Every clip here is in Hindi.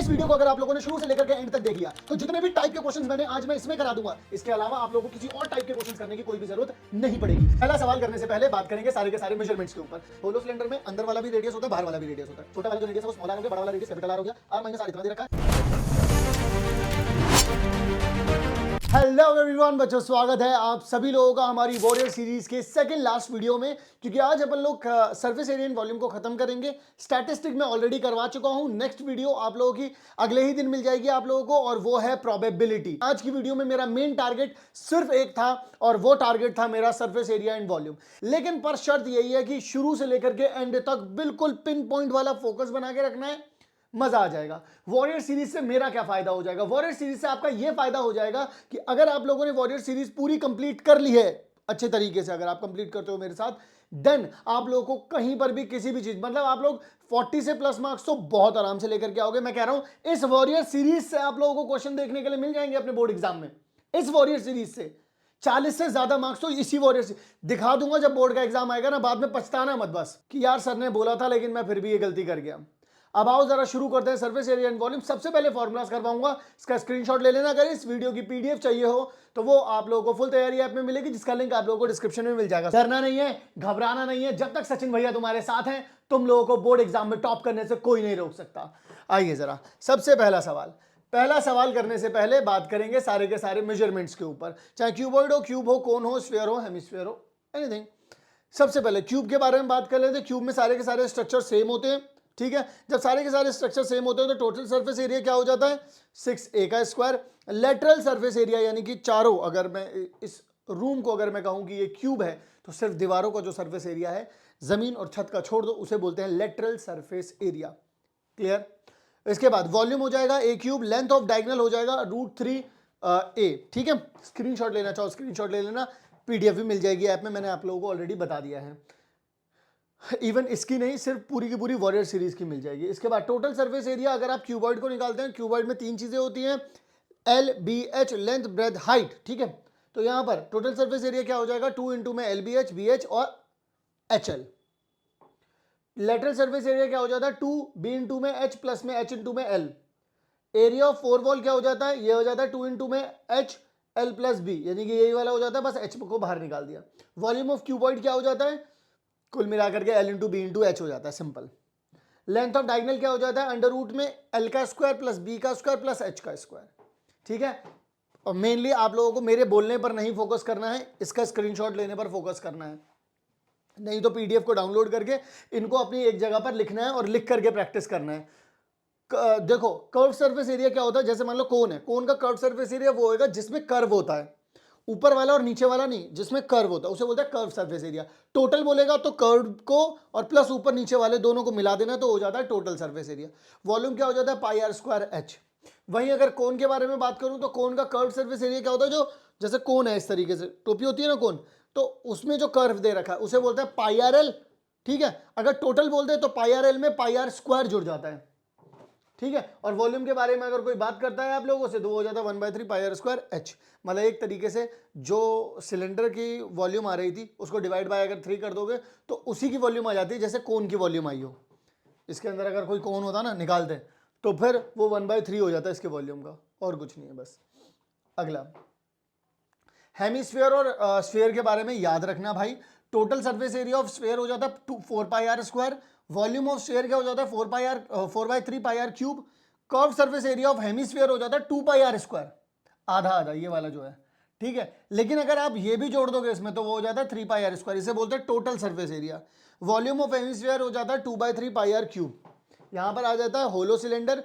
इस वीडियो को अगर आप लोगों ने शुरू से लेकर के एंड तक देख लिया तो जितने भी टाइप के क्वेश्चंस मैंने आज मैं इसमें करा दूंगा, इसके अलावा आप लोगों को किसी और टाइप के क्वेश्चंस करने की कोई भी जरूरत नहीं पड़ेगी। पहला सवाल करने से पहले बात करेंगे सारे के सारे मेजरमेंट्स के ऊपर। होलो सिलेंडर में अंदर वाला भी रेडियस होता है, बाहर वाला भी रेडियस होता है। छोटा वाला जो रेडियस है वो स्मॉल आर हो गया, बड़ा वाला रेडियस कैपिटल आर हो गया। आर माइनस आर इतना दे रखा है। हेलो एवरीवन बच्चों, स्वागत है आप सभी लोगों का हमारी वॉरियर सीरीज के सेकंड लास्ट वीडियो में। क्योंकि आज अपन लोग सरफेस एरिया एंड वॉल्यूम को खत्म करेंगे। स्टैटिस्टिक में ऑलरेडी करवा चुका हूं। नेक्स्ट वीडियो आप लोगों की अगले ही दिन मिल जाएगी आप लोगों को, और वो है प्रोबेबिलिटी। आज की वीडियो में मेरा मेन टारगेट सिर्फ एक था, और वो टारगेट था मेरा सरफेस एरिया एंड वॉल्यूम। लेकिन पर शर्त यही है कि शुरू से लेकर के एंड तक बिल्कुल पिन पॉइंट वाला फोकस बना के रखना है, मजा आ जाएगा। वॉरियर सीरीज से मेरा क्या फायदा हो जाएगा? वॉरियर सीरीज से आपका यह फायदा हो जाएगा कि अगर आप लोगों ने वॉरियर सीरीज पूरी कंप्लीट कर ली है अच्छे तरीके से, अगर आप कंप्लीट करते हो मेरे साथ, देन आप लोगों को कहीं पर भी किसी भी चीज, मतलब आप लोग 40 से प्लस मार्क्स तो बहुत आराम से लेकर के आओगे। मैं कह रहा हूं इस वॉरियर सीरीज से आप लोगों को क्वेश्चन देखने के लिए मिल जाएंगे अपने बोर्ड एग्जाम में। इस वॉरियर सीरीज से 40 से ज्यादा मार्क्स तो इसी वॉरियर से दिखा दूंगा। जब बोर्ड का एग्जाम आएगा ना, बाद में पछताना मत बस कि यार सर ने बोला था लेकिन मैं फिर भी ये गलती कर गया। अब आओ जरा शुरू करते हैं सरफेस एरिया एंड वॉल्यूम। सबसे पहले फॉर्मूलाज करवाऊंगा, इसका स्क्रीनशॉट ले लेना। अगर इस वीडियो की पीडीएफ चाहिए हो तो वो आप लोगों को फुल तैयारी ऐप में मिलेगी, जिसका लिंक आप लोगों को डिस्क्रिप्शन में मिल जाएगा। डरना नहीं है, घबराना नहीं है। जब तक सचिन भैया तुम्हारे साथ हैं, तुम लोगों को बोर्ड एग्जाम में टॉप करने से कोई नहीं रोक सकता। आइए जरा सबसे पहला सवाल करने से पहले बात करेंगे सारे के सारे मेजरमेंट्स के ऊपर, चाहे क्यूबॉइड हो, क्यूब हो, कोन हो, स्फीयर हो, हेमिस्फीयर हो, एनीथिंग। सबसे पहले क्यूब के बारे में बात कर लेते हैं। क्यूब में सारे के सारे स्ट्रक्चर सेम होते हैं, ठीक है। जब सारे के सारे स्ट्रक्चर सेम होते हैं तो टोटल सरफेस एरिया क्या हो जाता है? 6a का स्क्वायर। लेटरल सरफेस एरिया यानी कि चारों, अगर मैं इस रूम को अगर मैं कहूं कि ये क्यूब है तो सिर्फ दीवारों का जो सरफेस एरिया है, जमीन और छत का छोड़ दो, उसे बोलते हैं लेटरल सरफेस एरिया। क्लियर? इसके बाद वॉल्यूम हो जाएगा a cube, length of diagonal हो जाएगा √3a, ठीक है। स्क्रीनशॉट लेना चाहो स्क्रीनशॉट ले लेना, पीडीएफ भी मिल जाएगी ऐप में, मैंने आप लोगों को ऑलरेडी बता दिया है। इवन इसकी नहीं, सिर्फ पूरी की पूरी वॉरियर सीरीज की मिल जाएगी। इसके बाद टोटल सरफेस एरिया, अगर आप क्यूबॉइड को निकालते हैं, क्यूबॉइड में तीन चीजें होती हैं, L B H, length breadth height, ठीक है। तो यहां पर टोटल सरफेस एरिया क्या हो जाएगा? 2 इंटू में L B H, B H और H L. Lateral surface area क्या हो जाता है? 2 बी इंटू में एच प्लस में एच इंटू में L. Area of four wall क्या हो जाता है? ये हो जाता है 2 इंटू में एच एल प्लस बी, यानी कि यही वाला हो जाता है, बस एच को बाहर निकाल दिया। वॉल्यूम ऑफ क्यूबॉइड क्या हो जाता है? कुल मिलाकर के L into B into H हो जाता है, सिंपल। लेंथ ऑफ डायगोनल क्या हो जाता है? अंडर रूट में एल का स्क्वायर प्लस बी का स्क्वायर प्लस एच का स्क्वायर, ठीक है। और मेनली आप लोगों को मेरे बोलने पर नहीं फोकस करना है, इसका स्क्रीनशॉट लेने पर फोकस करना है। नहीं तो पीडीएफ को डाउनलोड करके इनको अपनी एक जगह पर लिखना है और लिख करके प्रैक्टिस करना है। देखो कर्व सरफेस एरिया क्या होता है? जैसे मान लो कोन है, कोन का कर्व सरफेस एरिया वो होगा जिसमें कर्व होता है, ऊपर वाला और नीचे वाला नहीं, जिसमें कर्व होता है उसे बोलता है कर्व सरफेस एरिया। टोटल बोलेगा तो कर्व को और प्लस ऊपर नीचे वाले दोनों को मिला देना तो हो जाता है टोटल सरफेस एरिया। वॉल्यूम क्या हो जाता है? पाई आर स्क्वायर एच। वहीं अगर कोन के बारे में बात करूं तो कोन का कर्व सरफेस एरिया क्या होता है? जो जैसे कोन है, इस तरीके से टोपी होती है ना कोन, तो उसमें जो कर्व दे रखा है उसे बोलते हैं पाई आर एल, ठीक है। अगर टोटल बोलते हैं तो पाई आर एल में पाई आर स्क्वायर जुड़ जाता है, ठीक है। और वॉल्यूम के बारे में अगर कोई बात करता है आप लोगों से तो वो हो जाता है 1/3 पाई आर स्क्वायर एच। मतलब एक तरीके से जो सिलेंडर की वॉल्यूम आ रही थी उसको डिवाइड बाय अगर 3 कर दोगे तो उसी की वॉल्यूम आ जाती है जैसे कोन की वॉल्यूम आई हो। इसके अंदर अगर कोई कोन होता ना, निकालते हैं तो फिर वो 1/3 हो जाता है इसके वॉल्यूम का, और कुछ नहीं है बस। अगला हेमिस्फीयर और स्फीयर के बारे में याद रखना भाई। Total surface area of sphere हो जाता है 4 pi R square. Volume of sphere क्या हो जाता है? 4/3 pi R cube. Curve surface area of hemisphere हो जाता है 2 पाई आर स्क्वायर, आधा आधा ये वाला जो है, ठीक है। लेकिन अगर आप ये भी जोड़ दोगे इसमें तो वो हो जाता है 3 पाई आर स्क्वायर, इसे बोलते हैं total surface area. Volume of hemisphere हो जाता है 2/3 पाई आर क्यूब। यहां पर आ जाता है होलो सिलेंडर।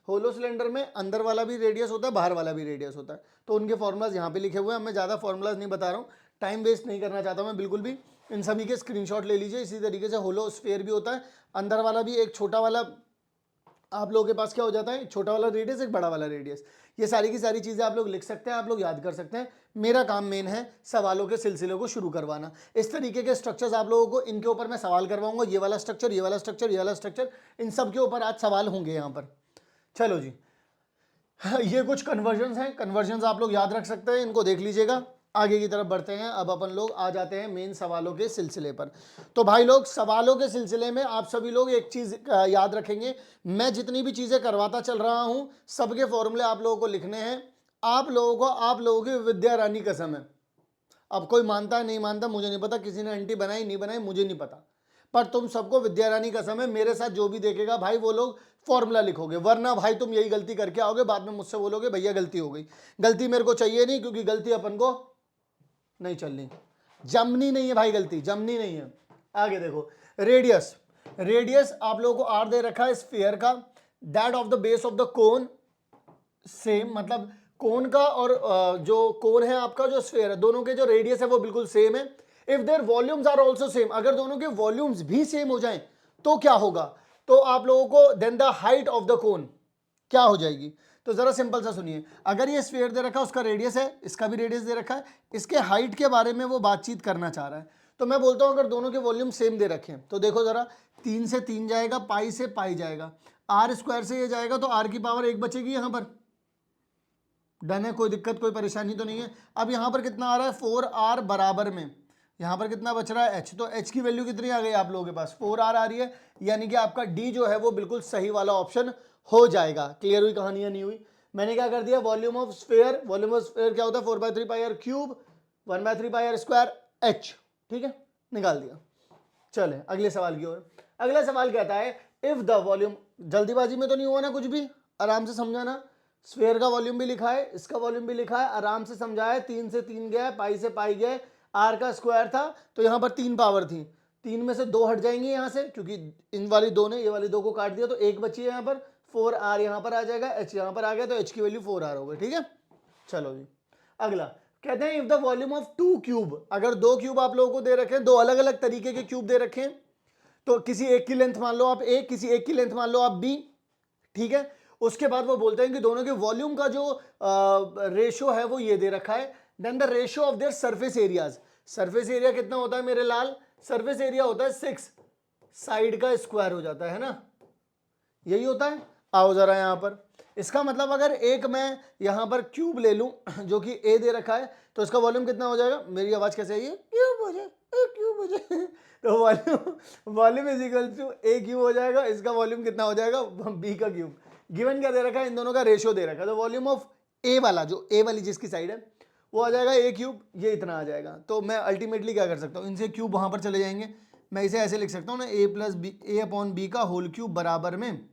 होलो सिलेंडर में अंदर वाला भी रेडियस होता है, बाहर वाला भी रेडियस होता है, तो उनके फॉर्मूलाज यहाँ पे लिखे हुए हैं। मैं ज़्यादा फॉर्मूलाज नहीं बता रहा हूँ, टाइम वेस्ट नहीं करना चाहता मैं बिल्कुल भी। इन सभी के स्क्रीनशॉट ले लीजिए। इसी तरीके से होलो स्फीयर भी होता है, अंदर वाला भी एक छोटा वाला आप लोगों के पास क्या हो जाता है? छोटा वाला रेडियस, एक बड़ा वाला रेडियस। ये सारी की सारी चीज़ें आप लोग लिख सकते हैं, आप लोग याद कर सकते हैं। मेरा काम मेन है सवालों के सिलसिले को शुरू करवाना। इस तरीके के स्ट्रक्चर्स आप लोगों को, इनके ऊपर मैं सवाल करवाऊंगा। ये वाला स्ट्रक्चर, ये वाला स्ट्रक्चर, ये वाला स्ट्रक्चर, इन सब के ऊपर आज सवाल होंगे यहाँ पर। चलो जी, ये कुछ कन्वर्जन्स हैं, कन्वर्जन्स आप लोग याद रख सकते हैं, इनको देख लीजिएगा। आगे की तरफ बढ़ते हैं। अब अपन लोग आ जाते हैं मेन सवालों के सिलसिले पर। तो भाई लोग, सवालों के सिलसिले में आप सभी लोग एक चीज याद रखेंगे, मैं जितनी भी चीजें करवाता चल रहा हूं सबके फॉर्मूले आप लोगों को लिखने हैं। आप लोगों की विद्या रानी कसम है। अब कोई मानता है नहीं मानता मुझे नहीं पता, किसी ने एंटी बनाई नहीं बनाई मुझे नहीं पता, पर तुम सबको विद्या रानी कसम है, मेरे साथ जो भी देखेगा भाई वो लोग फॉर्मूला लिखोगे, वरना भाई तुम यही गलती करके आओगे, बाद में मुझसे बोलोगे भैया गलती हो गई। गलती मेरे को चाहिए नहीं, क्योंकि गलती अपन को नहीं चलनी, जमनी नहीं है भाई, गलती जमनी नहीं है। आगे देखो, रेडियस। रेडियस आप लोगों को आर दे रखा है स्फीयर का, that of the base of the cone same, मतलब कोन का और जो कोन है आपका, जो स्फीयर है, दोनों के जो रेडियस है वो बिल्कुल सेम है। If their volumes are also same, अगर दोनों के वॉल्यूम्स भी सेम हो जाएं तो क्या होगा, तो आप लोगों को then the height of the cone क्या हो जाएगी। तो जरा सिंपल सा सुनिए, अगर ये स्फीयर दे रखा है, उसका रेडियस है, इसका भी रेडियस दे रखा है, इसके हाइट के बारे में वो बातचीत करना चाह रहा है, तो मैं बोलता हूं अगर दोनों के वॉल्यूम सेम दे रखे हैं तो देखो जरा, 3 से 3 जाएगा, पाई से पाई जाएगा, आर स्क्वायर से ये जाएगा तो आर की पावर 1 बचेगी यहां पर। डन है, कोई दिक्कत कोई परेशानी तो नहीं है। अब यहां पर कितना आ रहा है, 4r बराबर में, यहां पर कितना बच रहा है h, तो h की वैल्यू कितनी आ गई आप लोगों के पास, 4r आ रही है, यानी कि आपका d जो है वो बिल्कुल सही वाला ऑप्शन हो जाएगा। क्लियर हुई कहानी या नहीं हुई। मैंने क्या कर दिया, volume of sphere, volume of sphere क्या होता है, 4/3 pi R cube 1/3 pi R square h, ठीक है, निकाल दिया। चले अगले सवाल की ओर। अगला सवाल कहता है इफ द वॉल्यूम, जल्दीबाजी में तो नहीं हुआ ना कुछ भी, आराम से समझाना। स्फीयर का वॉल्यूम भी लिखा है, इसका वॉल्यूम भी लिखा है, आराम से समझाया, 3 से 3 गया, पाई से पाई गए, आर का स्क्वायर था तो यहां पर 3 पावर थी, 3 में से 2 हट जाएंगी यहां से, क्योंकि इन वाली 2 ने ये वाली 2 को काट दिया तो 1 बची है यहां पर, 4r यहां पर आ जाएगा, h यहां पर आ गया तो h की वैल्यू 4r हो गई, ठीक है। चलो जी अगला कहते हैं if the volume of 2 cube, अगर 2 क्यूब आप लोगों को दे रखे हैं, 2 अलग अलग तरीके के क्यूब दे रखे हैं, तो किसी एक की लेंथ मान लो आप a, किसी एक की लेंथ मान लो आप b, ठीक है। उसके बाद वो बोलते हैं कि दोनों के वॉल्यूम का जो रेशो है वो ये दे रखा है, then the ratio of their surface areas. Surface area कितना होता है मेरे लाल, सरफेस एरिया होता है 6, साइड का स्क्वायर हो जाता है ना, यही होता है। आओ जरा यहां पर, इसका मतलब अगर एक मैं यहां पर क्यूब ले लूं जो कि a दे रखा है, तो इसका वॉल्यूम कितना हो जाएगा, मेरी आवाज कैसे आई है, क्यूब हो जाए, क्यूब हो जाए तो volume is equal to a cube हो जाएगा, इसका वॉल्यूम कितना हो जाएगा, b का क्यूब। गिवन क्या दे रखा है, इन दोनों का रेशियो दे रखा है, तो वॉल्यूम ऑफ ए वाला, जो ए वाली जिसकी साइड है वो आ जाएगा a क्यूब, ये इतना आ जाएगा। तो मैं अल्टीमेटली क्या कर सकता हूँ, इनसे क्यूब वहां पर चले जाएंगे, मैं इसे ऐसे लिख सकता हूँ ना, a अपॉन बी का होल क्यूब बराबर में,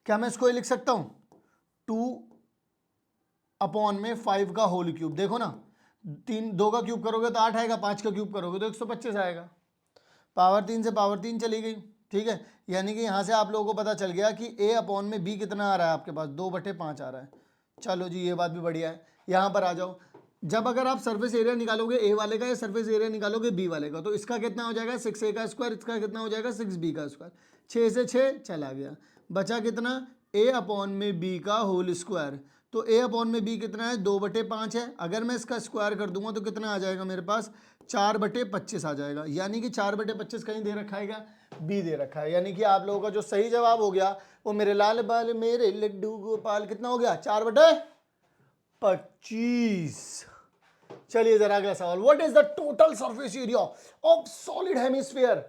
क्या मैं इसको ये लिख सकता हूँ 2 अपॉन में 5 का होल क्यूब। देखो ना, 2 का क्यूब करोगे तो 8 आएगा, 5 का क्यूब करोगे तो 125 आएगा, पावर 3 से पावर 3 चली गई, ठीक है। यानी कि यहाँ से आप लोगों को पता चल गया कि a अपॉन में b कितना आ रहा है आपके पास, 2/5 आ रहा है। चलो जी ये बात भी बढ़िया है। यहाँ पर आ जाओ, जब अगर आप सरफेस एरिया निकालोगे a वाले का या सरफेस एरिया निकालोगे b वाले का, तो इसका कितना हो जाएगा 6a का स्क्वायर, इसका कितना हो जाएगा 6b का स्क्वायर, 6 से 6 चला गया, बचा कितना a अपॉन में b का होल स्क्वायर। तो a अपॉन में b कितना है, 2/5 है, अगर मैं इसका स्क्वायर कर दूंगा तो कितना आ जाएगा मेरे पास, 4/25 आ जाएगा। यानी कि 4/25 कहीं दे रखा है क्या, बी दे रखा है। यानी कि आप लोगों का जो सही जवाब हो गया वो मेरे लाल बाल मेरे लड्डू गोपाल कितना हो गया, 4/25। चलिए जरा अगला सवाल, what is the total surface area of solid hemisphere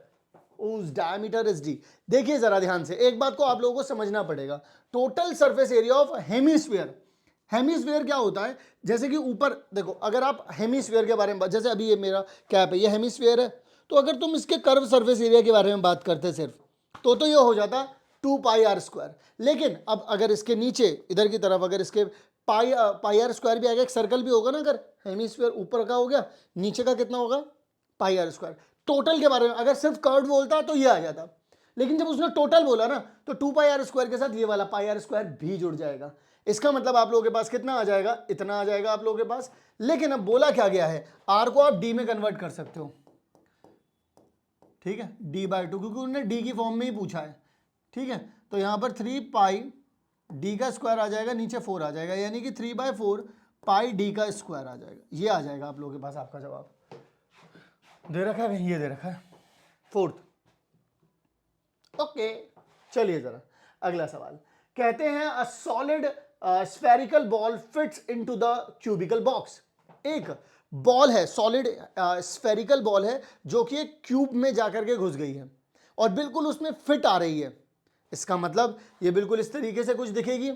उस डायमीटर इज डी। देखिए जरा ध्यान से, एक बात को आप लोगों को समझना पड़ेगा, total surface area of hemisphere, hemisphere क्या होता है, जैसे कि ऊपर देखो, अगर आप हेमिस्फीयर के बारे में, जैसे अभी ये मेरा कैप है, ये हेमिस्फीयर है, तो अगर तुम इसके कर्व सरफेस एरिया के बारे में बात करते सिर्फ, तो ये हो जाता 2πr²। लेकिन अब अगर इसके नीचे इधर की तरफ अगर इसके πr² भी आएगा, एक सर्कल भी होगा ना, अगर हेमिस्फीयर ऊपर का हो गया, नीचे का कितना होगा πr²। टोटल के बारे में अगर सिर्फ कर्व बोलता तो ये आ जाता, लेकिन जब उसने टोटल बोला ना तो 2πr² के साथ ये वाला πr² भी जुड़ जाएगा। इसका मतलब आप लोगों के पास कितना आ जाएगा, इतना आ जाएगा आप लोगों के पास। लेकिन अब बोला क्या गया है, r को आप d में कन्वर्ट कर सकते हो, ठीक है, d/2, क्योंकि उन्होंने d की फॉर्म में ही पूछा है, ठीक है। तो यहां पर 3π d का स्क्वायर आ जाएगा, नीचे 4 आ जाएगा, यानी कि 3/4 पाई d का स्क्वायर आ जाएगा, ये आ जाएगा आप लोगों के पास आपका जवाब। दे रखा है, ये दे रखा है 4th। ओके चलिए जरा अगला सवाल, कहते हैं a solid spherical ball fits into the cubical box. एक बॉल है, सॉलिड स्फेरिकल बॉल है जो कि एक क्यूब में जाकर के घुस गई है और बिल्कुल उसमें फिट आ रही है। इसका मतलब ये बिल्कुल इस तरीके से कुछ दिखेगी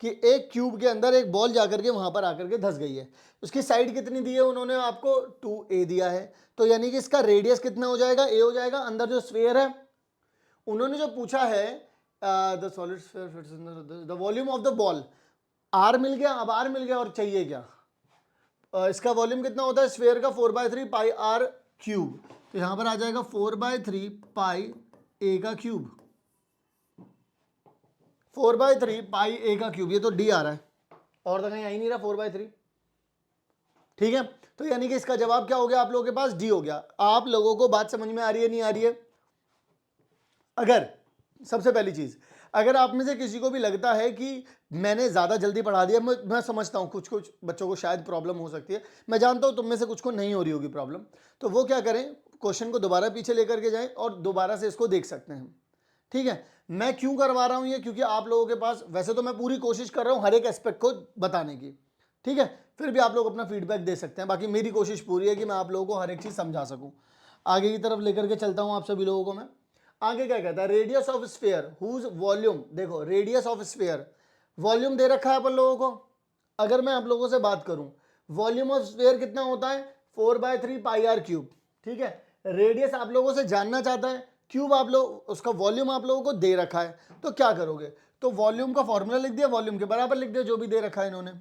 कि एक क्यूब के अंदर एक बॉल जाकर के वहां पर आकर के धस गई है। उसकी साइड कितनी दी है उन्होंने आपको, 2a दिया है, तो यानी कि इसका रेडियस कितना हो जाएगा, a हो जाएगा। अंदर जो स्फीयर है उन्होंने जो पूछा है the solid sphere the volume of the ball, r मिल गया। अब r मिल गया और चाहिए क्या, इसका वॉल्यूम कितना होता है स्फीयर का, 4/3 पाई r क्यूब, तो यहां पर आ जाएगा 4/3 पाई a का क्यूब, 4/3 पाई a का क्यूब। ये तो d आ रहा है और तो कहीं आ ही नहीं रहा 4/3। ठीक है, तो यानी कि इसका जवाब क्या हो गया आप लोगों के पास, d हो गया। आप लोगों को बात समझ में आ रही है, नहीं आ रही है? अगर सबसे पहली चीज, अगर आप में से किसी को भी लगता है कि मैंने ज्यादा जल्दी पढ़ा दिया, मैं समझता हूं कुछ कुछ बच्चों को शायद प्रॉब्लम हो सकती है, मैं जानता हूं तुम में से कुछ को नहीं हो रही होगी प्रॉब्लम, तो वो क्या करें, क्वेश्चन को दोबारा पीछे लेकर के जाएं और दोबारा से इसको देख सकते हैं। ठीक है, मैं क्यों करवा रहा हूं ये, क्योंकि आप लोगों के पास, वैसे तो मैं पूरी कोशिश कर रहा हूं हर एक एस्पेक्ट को बताने की, ठीक है, फिर भी आप लोग अपना फीडबैक दे सकते हैं, बाकी मेरी कोशिश पूरी है कि मैं आप लोगों को हर एक चीज समझा सकूं। आगे की तरफ लेकर के चलता हूं आप सभी लोगों को मैं। आगे क्या कहता है, radius of sphere whose volume, देखो रेडियस ऑफ स्फीयर, वॉल्यूम दे रखा है अपन लोगों को। अगर मैं आप लोगों से बात करूं वॉल्यूम ऑफ स्फीयर कितना होता है, 4/3 पाई r क्यूब। ठीक है, रेडियस आप लोगों से जानना चाहता है, क्यूब आप लोग, उसका वॉल्यूम आप लोगों को दे रखा है, तो क्या करोगे, तो वॉल्यूम का फॉर्मूला लिख दिया, वॉल्यूम के बराबर लिख दिया जो भी दे रखा है इन्होंने।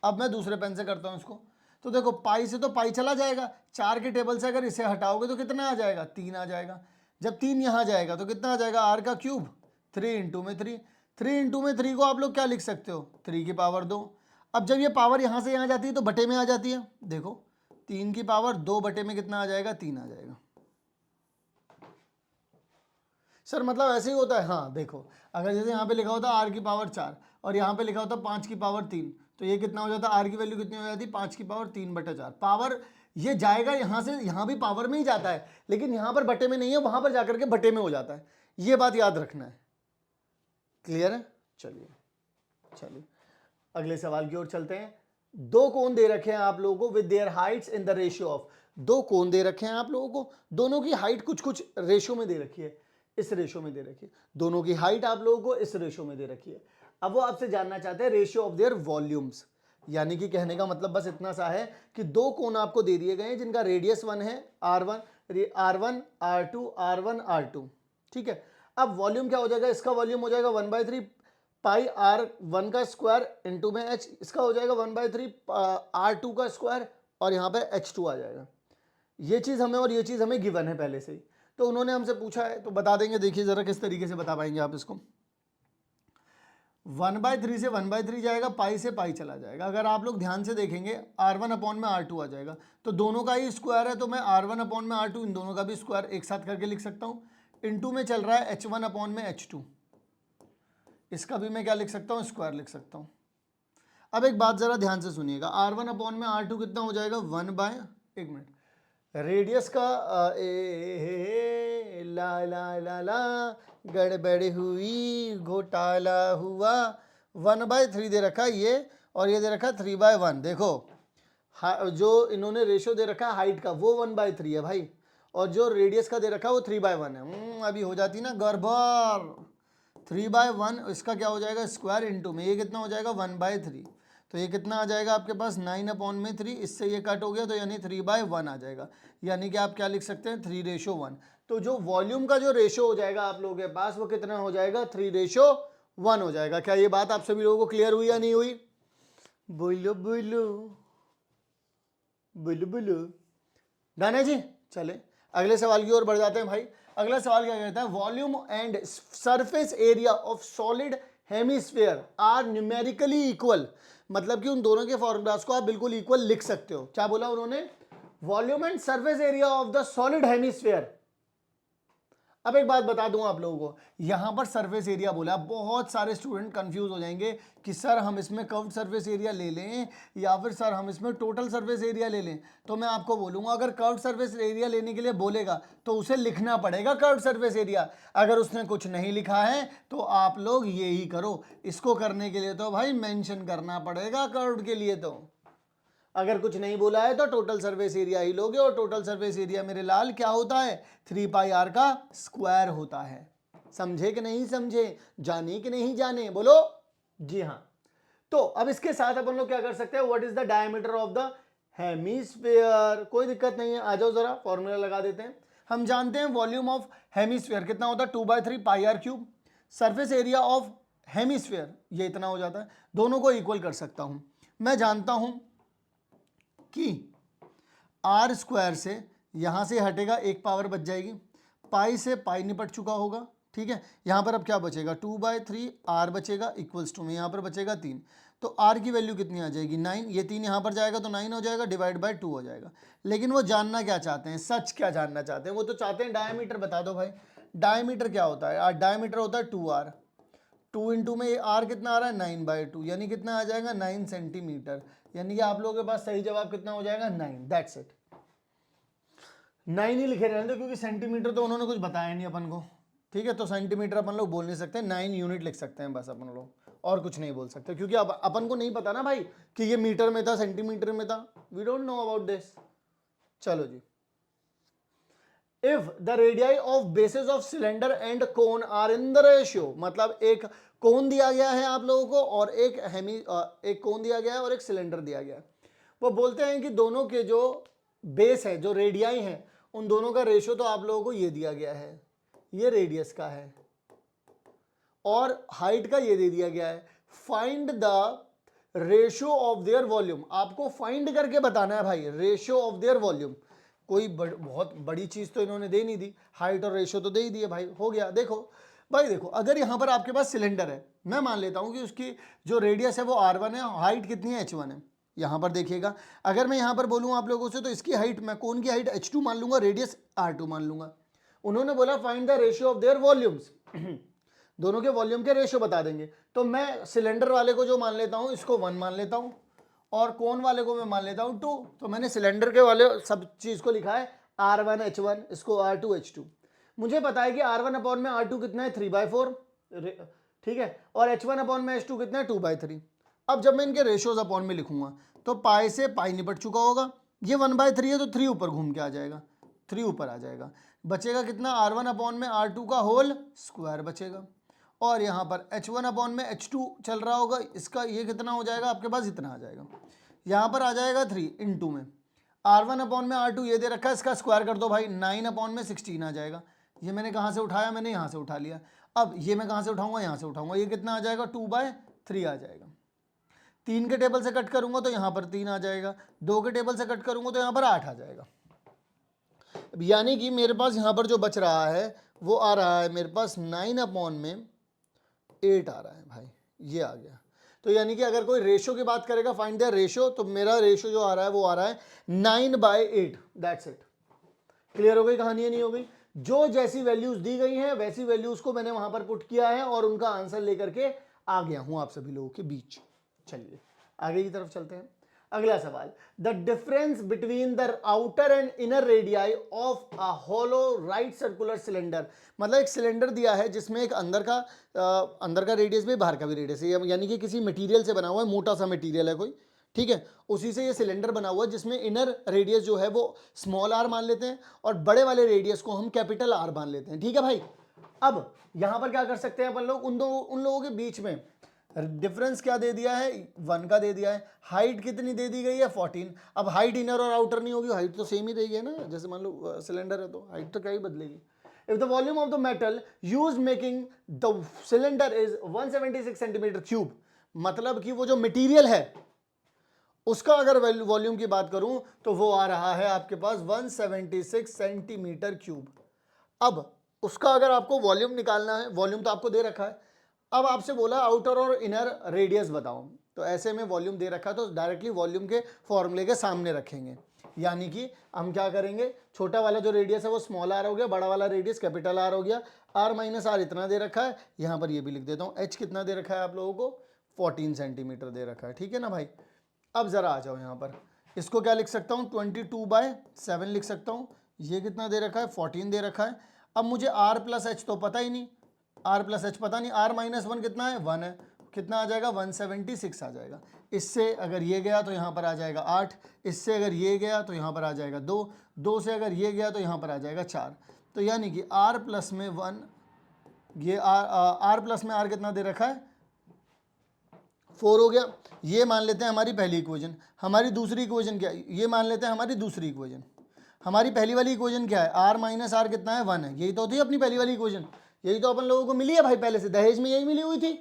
अब मैं दूसरे पेन से करता हूं इसको, तो देखो पाई से तो पाई चला जाएगा, 4 के टेबल से अगर इसे हटाओगे तो कितना आ जाएगा, 3 आ जाएगा। जब 3 यहां जाएगा तो कितना आ जाएगा, r का क्यूब, 3 इंटू में 3, 3 इंटू में 3 को आप लोग क्या लिख सकते हो, 3 की पावर 2। अब जब ये पावर यहां से यहां जाती है तो बटे में आ जाती है, देखो 3 की पावर 2 बटे में कितना आ जाएगा, 3 आ जाएगा। सर मतलब ऐसे ही होता है, हाँ देखो, अगर जैसे यहाँ पे लिखा होता r की पावर 4 और यहाँ पे लिखा होता 5 की पावर 3, तो ये कितना हो जाता, r की वैल्यू कितनी हो जाती, 5 की पावर 3/4। पावर ये जाएगा यहाँ से, यहाँ भी पावर में ही जाता है, लेकिन यहाँ पर बटे में नहीं है, वहां पर जाकर के बटे में हो जाता है, ये बात याद रखना है। क्लियर है? चलिए चलिए अगले सवाल की ओर चलते हैं। दो कोण दे रखे हैं आप लोगों को with their heights in the ratio of, दो कोण दे रखे हैं आप लोगों को, दोनों की हाइट कुछ कुछ रेशियो में दे रखी है, इस रेशियो में दे रखी है, दोनों की हाइट आप लोगों को इस रेशियो में दे रखी है। अब वो आपसे जानना चाहते हैं रेशियो ऑफ देयर वॉल्यूम्स, यानी कि कहने का मतलब बस इतना सा है कि दो कोण आपको दे दिए गए हैं जिनका रेडियस 1 है, r1 r2 r1 r2। ठीक है, अब वॉल्यूम क्या हो जाएगा, इसका वॉल्यूम हो जाएगा 1/3 पाई r1 का स्क्वायर इंटू में h, इसका हो जाएगा 1/3 r2 का स्क्वायर और यहाँ पे h2 आ जाएगा। ये चीज़ हमें और ये चीज़ हमें गिवन है पहले से ही, तो उन्होंने हमसे पूछा है तो बता देंगे। देखिए जरा किस तरीके से बता पाएंगे आप इसको। 1/3 से 1/3 जाएगा, पाई से पाई चला जाएगा। अगर आप लोग ध्यान से देखेंगे r1 अपॉन में r2 आ जाएगा, तो दोनों का ही स्क्वायर है, तो मैं r1 अपॉन में r2 इन दोनों का भी स्क्वायर एक साथ करके लिख सकता हूँ। इंटू में चल रहा है h1 अपॉन में h2, इसका भी मैं क्या लिख सकता हूँ, स्क्वायर लिख सकता हूँ। अब एक बात जरा ध्यान से सुनिएगा, r1 अपॉन में r2 कितना हो जाएगा, 1/एक मिनट, रेडियस का ला ला ला ला गड़बड़ हुई घोटाला हुआ, 1/3 दे रखा ये और ये दे रखा 3/1। देखो जो इन्होंने रेशियो दे रखा है हाइट का वो 1/3 है भाई, और जो रेडियस का दे रखा है वो 3/1 है। अभी हो जाती ना गड़बड़, 3/1 इसका क्या हो जाएगा, स्क्वायर इंटू में ये कितना हो जाएगा 1/3, तो ये कितना आ जाएगा आपके पास 9/3, इससे ये कट हो गया तो यानी 3/1 आ जाएगा। यानी कि आप क्या लिख सकते हैं 3:1। तो जो वॉल्यूम का जो रेशियो हो जाएगा आप लोगों के पास वो कितना हो जाएगा 3:1 हो जाएगा। क्या ये बात आप सभी लोगों को क्लियर हुई या नहीं हुई, बोलो बोलो बोलो बोलो। डन है जी, चले अगले सवाल की ओर बढ़ जाते हैं भाई। अगला सवाल क्या कहता है, volume and surface area of solid hemisphere are numerically equal, मतलब कि उन दोनों के फॉर्मूलास को आप बिल्कुल इक्वल लिख सकते हो। क्या बोला उन्होंने, volume and surface area of the solid hemisphere. अब एक बात बता दूं आप लोगों को, यहां पर सरफेस एरिया बोला, बहुत सारे स्टूडेंट कंफ्यूज हो जाएंगे कि सर हम इसमें कर्व्ड सरफेस एरिया ले लें या फिर सर हम इसमें टोटल सरफेस एरिया ले लें। तो मैं आपको बोलूंगा अगर कर्व्ड सरफेस एरिया लेने के लिए बोलेगा तो उसे लिखना पड़ेगा कर्व्ड सरफेस एरिया। अगर उसने कुछ नहीं लिखा है तो आप लोग ये ही करो, इसको करने के लिए तो भाई मेंशन करना पड़ेगा कर्व्ड के लिए। तो अगर कुछ नहीं बोला है तो टोटल सरफेस एरिया ही लोगे, और टोटल सरफेस एरिया मेरे लाल क्या होता है, 3πr का स्क्वायर होता है। समझे कि नहीं समझे, जाने कि नहीं जाने, बोलो जी हाँ। तो अब इसके साथ अपन लोग क्या कर सकते हैं, what is the diameter of the hemisphere. कोई दिक्कत नहीं है, आ जाओ जरा फॉर्मूला लगा देते हैं। हम जानते हैं वॉल्यूम ऑफ हेमिस्फीयर कितना होता है, 2/3πr³। Surface area of hemisphere ये इतना हो जाता है, दोनों को इक्वल कर सकता हूं। मैं जानता हूं कि आर स्क्वायर से यहां से हटेगा, एक पावर बच जाएगी, पाई से पाई निपट चुका होगा, ठीक है। यहां पर अब क्या बचेगा, 2/3 r बचेगा, इक्वल्स टू में यहां पर बचेगा 3। तो r की वैल्यू कितनी आ जाएगी, 9। ये 3 यहां पर जाएगा तो 9 हो जाएगा, डिवाइड बाय 2 हो जाएगा। लेकिन वो जानना क्या चाहते हैं, सच क्या जानना चाहते हैं, वो तो चाहते हैं डायमीटर बता दो भाई। डायमीटर क्या होता है, डायमीटर होता है 2r। 2 इंटू में ये r कितना आ रहा है, 9/2, यानी कितना आ जाएगा, 9 सेंटीमीटर। यानी कि आप लोगों के पास सही जवाब कितना हो जाएगा, 9। That's it. 9 ही लिखे रहने दो, क्योंकि सेंटीमीटर तो उन्होंने कुछ बताया नहीं अपन को, ठीक है। तो सेंटीमीटर अपन लोग बोल नहीं सकते, 9 यूनिट लिख सकते हैं बस अपन लोग, और कुछ नहीं बोल सकते, क्योंकि अब अपन को नहीं पता ना भाई कि ये मीटर में था, सेंटीमीटर में था, we don't know about this. चलो जी, if the radii of bases of cylinder and cone are in the ratio, मतलब एक कोन दिया गया है आप लोगों को, और एक कोन दिया गया है और एक सिलेंडर दिया गया है। वो बोलते हैं कि दोनों के जो बेस है, जो रेडियाई हैं, उन दोनों का रेशियो तो आप लोगों को ये दिया गया है, ये रेडियस का है, और हाइट का ये दे दिया गया है। Find the ratio of their volume, आपको फाइंड करके बताना है भाई, रेशियो ऑफ देयर वॉल्यूम। कोई बहुत बड़ी चीज तो इन्होंने दे नहीं दी, हाइट और रेशियो तो दे ही दिए भाई, हो गया। देखो भाई, देखो अगर यहां पर आपके पास सिलेंडर है, मैं मान लेता हूं कि उसकी जो रेडियस है वो r1 है, हाइट कितनी है, h1 है। यहां पर देखिएगा, अगर मैं यहां पर बोलूं आप लोगों से, तो इसकी हाइट, मैं कोन की हाइट h2 मान लूंगा, रेडियस r2 मान लूंगा। उन्होंने बोला find the ratio of there volumes, दोनों के वॉल्यूम के रेशियो बता देंगे। तो मैं सिलेंडर वाले को जो मान लेता हूं, इसको 1 मान लेता हूं, और कोन वाले को मैं मान लेता हूं 2। तो मैंने सिलेंडर के वाले सब चीज को लिखा है r1 h1, इसको r2 h2। मुझे पता है कि r1 अपॉन में r2 कितना है, 3/4, ठीक है, और h1 अपॉन में h2 कितना है, 2/3। अब जब मैं इनके रेशियोज अपॉन में लिखूंगा, तो पाई से पाई निपट चुका होगा, ये 1/3 है तो 3 ऊपर घूम के आ जाएगा, 3 ऊपर आ जाएगा, बचेगा कितना, r1 अपॉन में r2 का होल स्क्वायर बचेगा, और यहाँ पर h1 अपॉन में h2 चल रहा होगा, इसका ये कितना हो जाएगा आपके पास, इतना आ जाएगा। यहाँ पर आ जाएगा 3 इंटू में r1 अपॉन में r2 ये दे रखा है, इसका स्क्वायर कर दो भाई, 9 अपॉन में 16 आ जाएगा। ये मैंने कहाँ से उठाया, मैंने यहाँ से उठा लिया। अब ये मैं कहाँ से उठाऊंगा, यहाँ से उठाऊंगा, ये कितना आ जाएगा, 2/3 आ जाएगा। 3 के टेबल से कट करूंगा तो यहाँ पर 3 आ जाएगा, 2 के टेबल से कट करूंगा तो यहाँ पर 8 आ जाएगा। यानी कि मेरे पास यहाँ पर जो बच रहा है वो आ रहा है मेरे पास 9 अपॉन में 8 आ रहा है भाई, ये आ गया। तो यानी कि अगर कोई रेशो की बात करेगा, फाइंड द रेशो, तो मेरा रेशो जो आ रहा है वो आ रहा है 9/8। That's it. क्लियर हो गई कहानी, नहीं हो गई? जो जैसी वैल्यूज दी गई हैं वैसी वैल्यूज को मैंने वहां पर पुट किया है, और उनका आंसर लेकर के आ गया हूं आप सभी लोगों के बीच। चलिए आगे की तरफ चलते हैं। अगला सवाल, the difference between the outer and inner radii of a hollow right circular cylinder. मतलब एक सिलेंडर दिया है जिसमें एक अंदर का रेडियस भी, बाहर का भी रेडियस है, यानी कि किसी मटेरियल से बना हुआ है, मोटा सा मटेरियल है कोई, ठीक है, उसी से ये सिलेंडर बना हुआ है, जिसमें इनर रेडियस जो है वो स्मॉल r मान लेते हैं, और बड़े वाले रेडियस को हम कैपिटल R मान लेते हैं, ठीक है भाई। अब यहां पर क्या कर सकते हैं अपन लोग, उन लोगों के बीच में डिफरेंस क्या दे दिया है, 1 का दे दिया है। हाइट कितनी दे दी गई है, 14। अब हाइट इनर और आउटर नहीं होगी, हाइट तो सेम ही रहेगी ना, जैसे मान लो सिलेंडर है तो हाइट तो क्या ही बदलेगी। If the volume of the metal use making the cylinder is 176 centimetre cube, मतलब कि वो जो मटीरियल है उसका अगर वॉल्यूम की बात करूं तो वो आ रहा है आपके पास 176 सेंटीमीटर क्यूब। अब उसका अगर आपको वॉल्यूम निकालना है, वॉल्यूम तो आपको दे रखा है, अब आपसे बोला आउटर और इनर रेडियस बताओ, तो ऐसे में वॉल्यूम दे रखा है तो डायरेक्टली वॉल्यूम के फॉर्मूले के सामने रखेंगे। यानी कि हम क्या करेंगे, छोटा वाला जो रेडियस है वो स्मॉल आर हो गया, बड़ा वाला रेडियस कैपिटल आर हो गया, r माइनस आर इतना दे रखा है, यहाँ पर ये भी लिख देता हूँ, h कितना दे रखा है आप लोगों को, 14 सेंटीमीटर दे रखा है, ठीक है ना भाई। अब ज़रा आ जाओ यहाँ पर, इसको क्या लिख सकता हूँ, 22/7 लिख सकता हूँ, ये कितना दे रखा है, 14 दे रखा है। अब मुझे r प्लस एच तो पता ही नहीं, r प्लस एच पता नहीं, r माइनस 1 कितना है, 1 है, कितना आ जाएगा 176 आ जाएगा। इससे अगर ये गया तो यहाँ पर आ जाएगा 8, इससे अगर ये गया तो यहाँ पर आ जाएगा 2, 2 से अगर ये गया तो यहाँ पर आ जाएगा 4। तो यानी कि r प्लस में 1, ये r प्लस में r कितना दे रखा है 4 हो गया। ये मान लेते हैं हमारी पहली इक्वेशन। हमारी दूसरी इक्वेशन क्या है, ये मान लेते हैं हमारी दूसरी इक्वेशन। हमारी पहली वाली इक्वेशन क्या है, r माइनस आर कितना है 1 है। यही तो होती है अपनी पहली वाली इक्वेशन, यही तो अपन लोगों को मिली है भाई, पहले से दहेज में यही मिली हुई थी।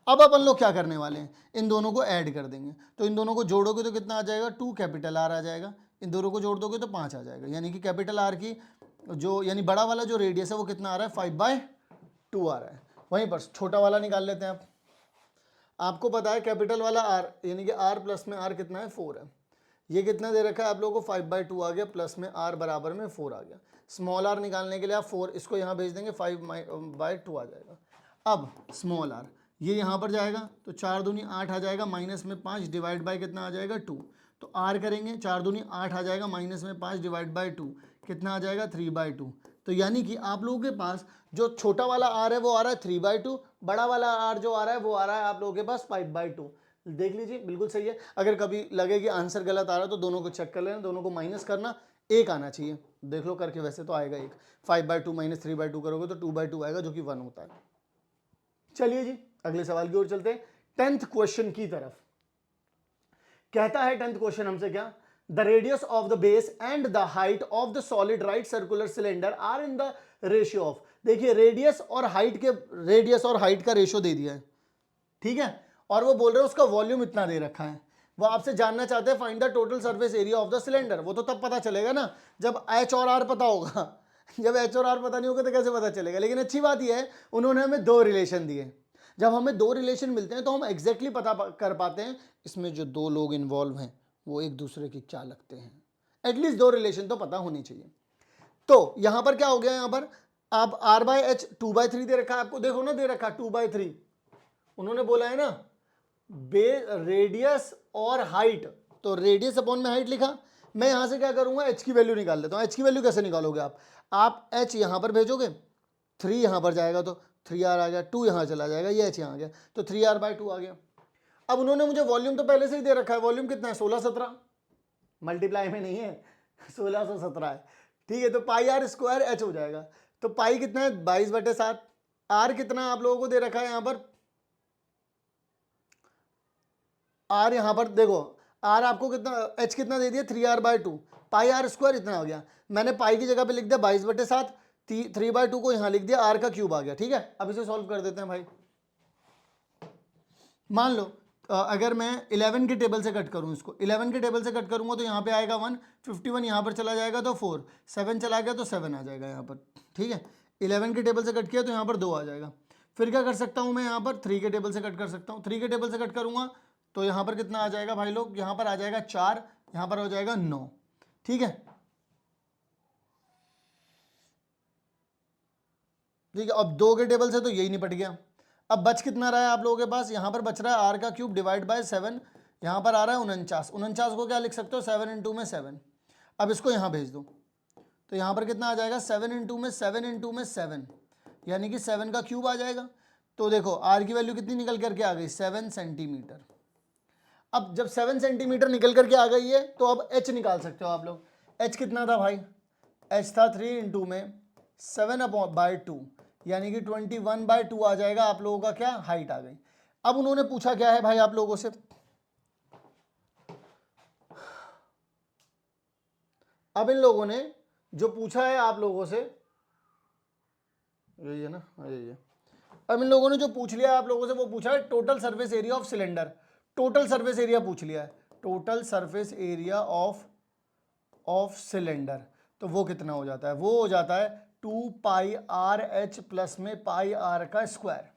अब अपन लोग क्या करने वाले हैं, इन दोनों को ऐड कर देंगे। तो इन दोनों को जोड़ोगे तो कितना आ जाएगा 2 कैपिटल R आ जाएगा, इन दोनों को जोड़ दोगे तो 5 आ जाएगा। यानी कि कैपिटल R की जो यानी बड़ा वाला जो रेडियस है वो कितना आ रहा है 5/2 आ रहा है। वहीं पर छोटा वाला निकाल लेते हैं आप। आपको पता है कैपिटल वाला R यानी कि R प्लस में R कितना है 4 है। ये कितना दे रखा है आप लोगों को 5/2 आ गया, प्लस में R बराबर में 4 आ गया। स्मॉल r निकालने के लिए आप 4 इसको यहाँ भेज देंगे, 5/2 आ जाएगा। अब स्मॉल r ये यहाँ पर जाएगा तो 4 दूनी 8 आ जाएगा, माइनस में 5 डिवाइड बाय कितना आ जाएगा 2। तो r करेंगे 4 दूनी 8 आ जाएगा, माइनस में 5 डिवाइड बाय 2 कितना आ जाएगा 3/2। तो यानी कि आप लोगों के पास जो छोटा वाला r है वो आ रहा है 3/2, बड़ा वाला r जो आ रहा है वो आ रहा है आप लोगों के पास 5/2। देख लीजिए बिल्कुल सही है। अगर कभी लगे कि आंसर गलत आ रहा है तो दोनों को चेक कर लेना, दोनों को माइनस करना, एक आना चाहिए। देख लो करके, वैसे तो आएगा एक। 5/2 माइनस 3/2 करोगे तो 2/2 आएगा जो कि 1 होता है। चलिए जी अगले सवाल की ओर चलते हैं, 10th क्वेश्चन की तरफ। कहता है 10th क्वेश्चन हमसे क्या, the radius of the base and the height of the solid right circular cylinder are in the ratio of. देखिए रेडियस और हाइट का रेशियो दे दिया है, ठीक है। और वो बोल रहे हैं उसका वॉल्यूम इतना दे रखा है। वो आपसे जानना चाहते हैं find the total surface area of the cylinder. वो तो तब पता चलेगा ना जब H और R पता होगा। जब H और R पता नहीं होगा तो कैसे पता चलेगा। लेकिन अच्छी बात यह है उन्होंने हमें 2 रिलेशन दिए। जब हमें 2 रिलेशन मिलते हैं तो हम एग्जैक्टली पता कर पाते हैं इसमें जो 2 लोग इन्वॉल्व हैं वो एक दूसरे की क्या लगते हैं। एटलीस्ट 2 रिलेशन तो पता होनी चाहिए। तो यहां पर क्या हो गया, यहां पर आप R/H 2/3 दे रखा है आपको, देखो ना दे रखा 2/3। उन्होंने बोला है ना रेडियस और हाइट, तो रेडियस अपॉन में हाइट लिखा। मैं यहां से क्या करूंगा h की वैल्यू निकाल लेता हूं। h की वैल्यू कैसे निकालोगे आप h यहां पर भेजोगे, 3 यहां पर जाएगा तो 3r आ गया, 2 यहां चला जाएगा, ये h यहां आ गया तो 3r/2 आ गया। अब उन्होंने मुझे वॉल्यूम तो पहले से ही दे रखा है, वॉल्यूम कितना है 1617, मल्टीप्लाई में नहीं है 1617 है, ठीक है। तो πr² h हो जाएगा। तो पाई कितना है 22/7, r कितना आप लोगों को दे रखा है यहां पर, r यहां पर देखो r आपको कितना h कितना दे दिया 3r/2, πr² इतना हो गया। मैंने पाई की जगह पे लिख दिया 22/7, 3/2 को यहां लिख दिया, r का क्यूब आ गया, ठीक है। अब इसे सॉल्व कर देते हैं भाई। मान लो अगर मैं 11 के टेबल से कट करूं, इसको 11 के टेबल से कट करूंगा तो यहाँ पे आएगा 1, 51 यहाँ पर चला जाएगा तो 4, 7 चला गया तो 7 आ जाएगा यहाँ पर, ठीक है। 11 के टेबल से कट किया तो यहाँ पर 2 आ जाएगा। फिर क्या कर सकता हूँ मैं, यहाँ पर 3 के टेबल से कट कर सकता हूँ। 3 के टेबल से कट करूंगा तो यहाँ पर कितना आ जाएगा भाई लोग, यहाँ पर आ जाएगा 4, यहाँ पर हो जाएगा 9, ठीक है। ठीक है, अब 2 के टेबल से तो यही निपट गया। अब बच कितना रहा है आप लोगों के पास, यहाँ पर बच रहा है r का क्यूब डिवाइड बाय 7, यहाँ पर आ रहा है 49। 49 को क्या लिख सकते हो 7 इंटू में 7। अब इसको यहाँ भेज दो तो यहाँ पर कितना आ जाएगा 7 इंटू में 7 यानी कि 7 का क्यूब आ जाएगा। तो देखो r की वैल्यू कितनी निकल करके आ गई 7 सेंटीमीटर। अब जब 7 सेंटीमीटर निकल करके आ गई है तो अब h निकाल सकते हो आप लोग। h कितना था भाई, h था 3 इंटू में 7/2 यानी कि 21/2 आ जाएगा आप लोगों का क्या हाइट आ गई। अब उन्होंने पूछा क्या है भाई आप लोगों से, अब इन लोगों ने जो पूछा है आप लोगों से, यही है ना, यही है। अब इन लोगों ने जो पूछ लिया आप लोगों से वो पूछा है total surface area of cylinder. Total surface area पूछ लिया है, total surface area of cylinder. तो वो कितना हो जाता है, वो हो जाता है 2πrh प्लस में πr का स्क्वायर,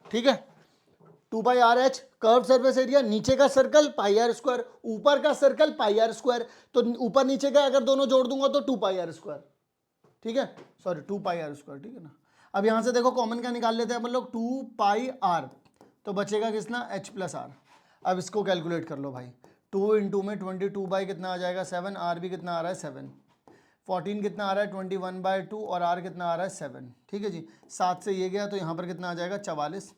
ठीक है। 2πrh कर्व सरफेस एरिया, नीचे का सर्कल πr², ऊपर का सर्कल πr²। तो ऊपर नीचे का अगर दोनों जोड़ दूंगा तो 2πr², ठीक है, सॉरी 2πr², ठीक है ना। अब यहां से देखो कॉमन क्या निकाल लेते हैं अपन लोग 2πr, तो बचेगा कितना h प्लस r। अब इसको कैलकुलेट कर लो भाई, 2 इंटू में 22 बाई कितना आ जाएगा 7, r भी कितना आ रहा है 7, 14 कितना आ रहा है 21/2 और r कितना आ रहा है 7, ठीक है जी। 7 से ये गया तो यहाँ पर कितना आ जाएगा 44,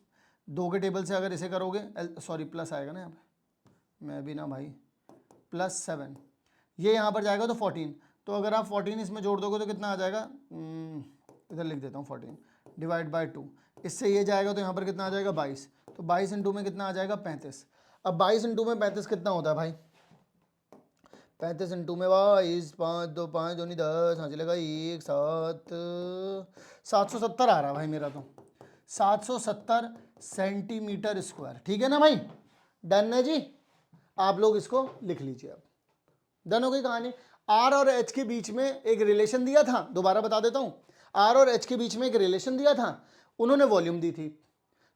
2 के टेबल से अगर इसे करोगे, सॉरी प्लस आएगा ना यहाँ पे, मैं भी ना भाई, +7, ये यहाँ पर जाएगा तो 14, तो अगर आप 14 इसमें जोड़ दोगे तो कितना आ जाएगा, इधर लिख देता हूँ 14 डिवाइड बाय 2, इससे ये जाएगा तो यहाँ पर कितना आ जाएगा 22, तो 22 इंटू में कितना आ जाएगा 35। अब 22 इंटू में 35 कितना होता है भाई, 35 इंटू में 22, 5 2 5 2 10, हाँ चलेगा 1 7, 770 आ रहा है भाई मेरा तो, 770 सेंटीमीटर स्क्वायर। ठीक है ना भाई, डन है जी, आप लोग इसको लिख लीजिए। अब डन हो गई कहानी। आर और एच के बीच में एक रिलेशन दिया था, दोबारा बता देता हूं, आर और एच के बीच में एक रिलेशन दिया था, उन्होंने वॉल्यूम दी थी,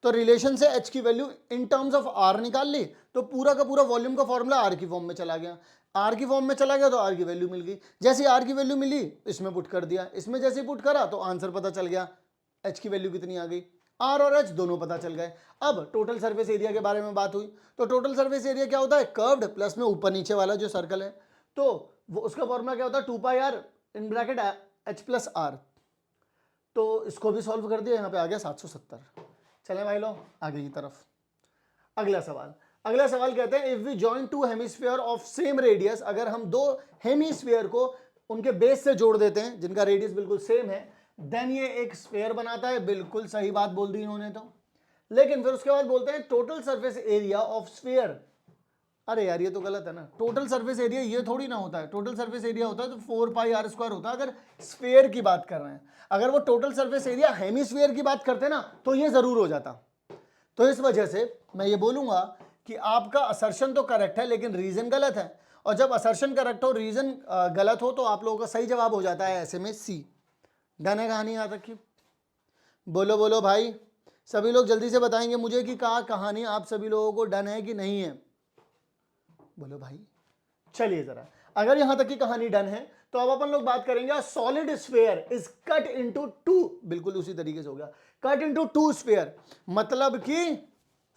तो रिलेशन से एच की value in terms of R निकाल ली, तो पूरा का पूरा वॉल्यूम का फॉर्मूला आर की फॉर्म में चला गया, आर की फॉर्म में चला गया तो आर की वैल्यू मिल गई, जैसे आर की वैल्यू मिली इसमें पुट कर दिया, इसमें जैसे पुट करा तो आंसर पता चल गया, एच की वैल्यू कितनी आ गई, आर और एच दोनों पता चल गए। अब टोटल सरफेस एरिया के बारे में बात हुई, तो टोटल सरफेस एरिया क्या होता है, कर्व्ड प्लस में ऊपर नीचे वाला जो सर्कल है, तो वो उसका फॉर्मूला क्या होता है, 2 pi R in bracket H plus R, तो इसको भी सॉल्व कर दिया, यहाँ पे आ गया 770। चलें भाई लोग आगे की तरफ। अगला सवाल कहते हैं if we join two hemisphere of same radius, अगर हम दो हेमिस्फीयर को उनके बेस से जोड़ देते हैं जिनका रेडियस बिल्कुल सेम है, देन ये एक स्फीयर बनाता है। बिल्कुल सही बात बोल दी इन्होंने तो, लेकिन फिर उसके बाद बोलते हैं total surface area of sphere. अरे यार ये तो गलत है ना, टोटल सरफेस एरिया ये थोड़ी ना होता है, टोटल सरफेस एरिया होता है तो 4 पाई आर स्क्वायर होता है अगर स्फीयर की बात कर रहे हैं। अगर वो टोटल सरफेस एरिया हेमिस्फीयर की बात करते ना तो ये जरूर हो जाता। तो इस वजह से मैं ये बोलूंगा कि आपका असर्शन तो करेक्ट है लेकिन रीजन गलत है, और जब असर्शन करेक्ट हो रीजन गलत हो तो आप लोगों का सही जवाब हो जाता है ऐसे में सी। डन है कहानी यहाँ तक की? बोलो बोलो भाई, सभी लोग जल्दी से बताएंगे मुझे कि कहानी आप सभी लोगों को डन है कि नहीं है, बोलो भाई। चलिए जरा, अगर यहां तक की कहानी डन है तो अब अपन लोग बात करेंगे solid sphere is cut into 2, बिल्कुल उसी तरीके से हो गया, कट इनटू 2 स्फीयर, मतलब कि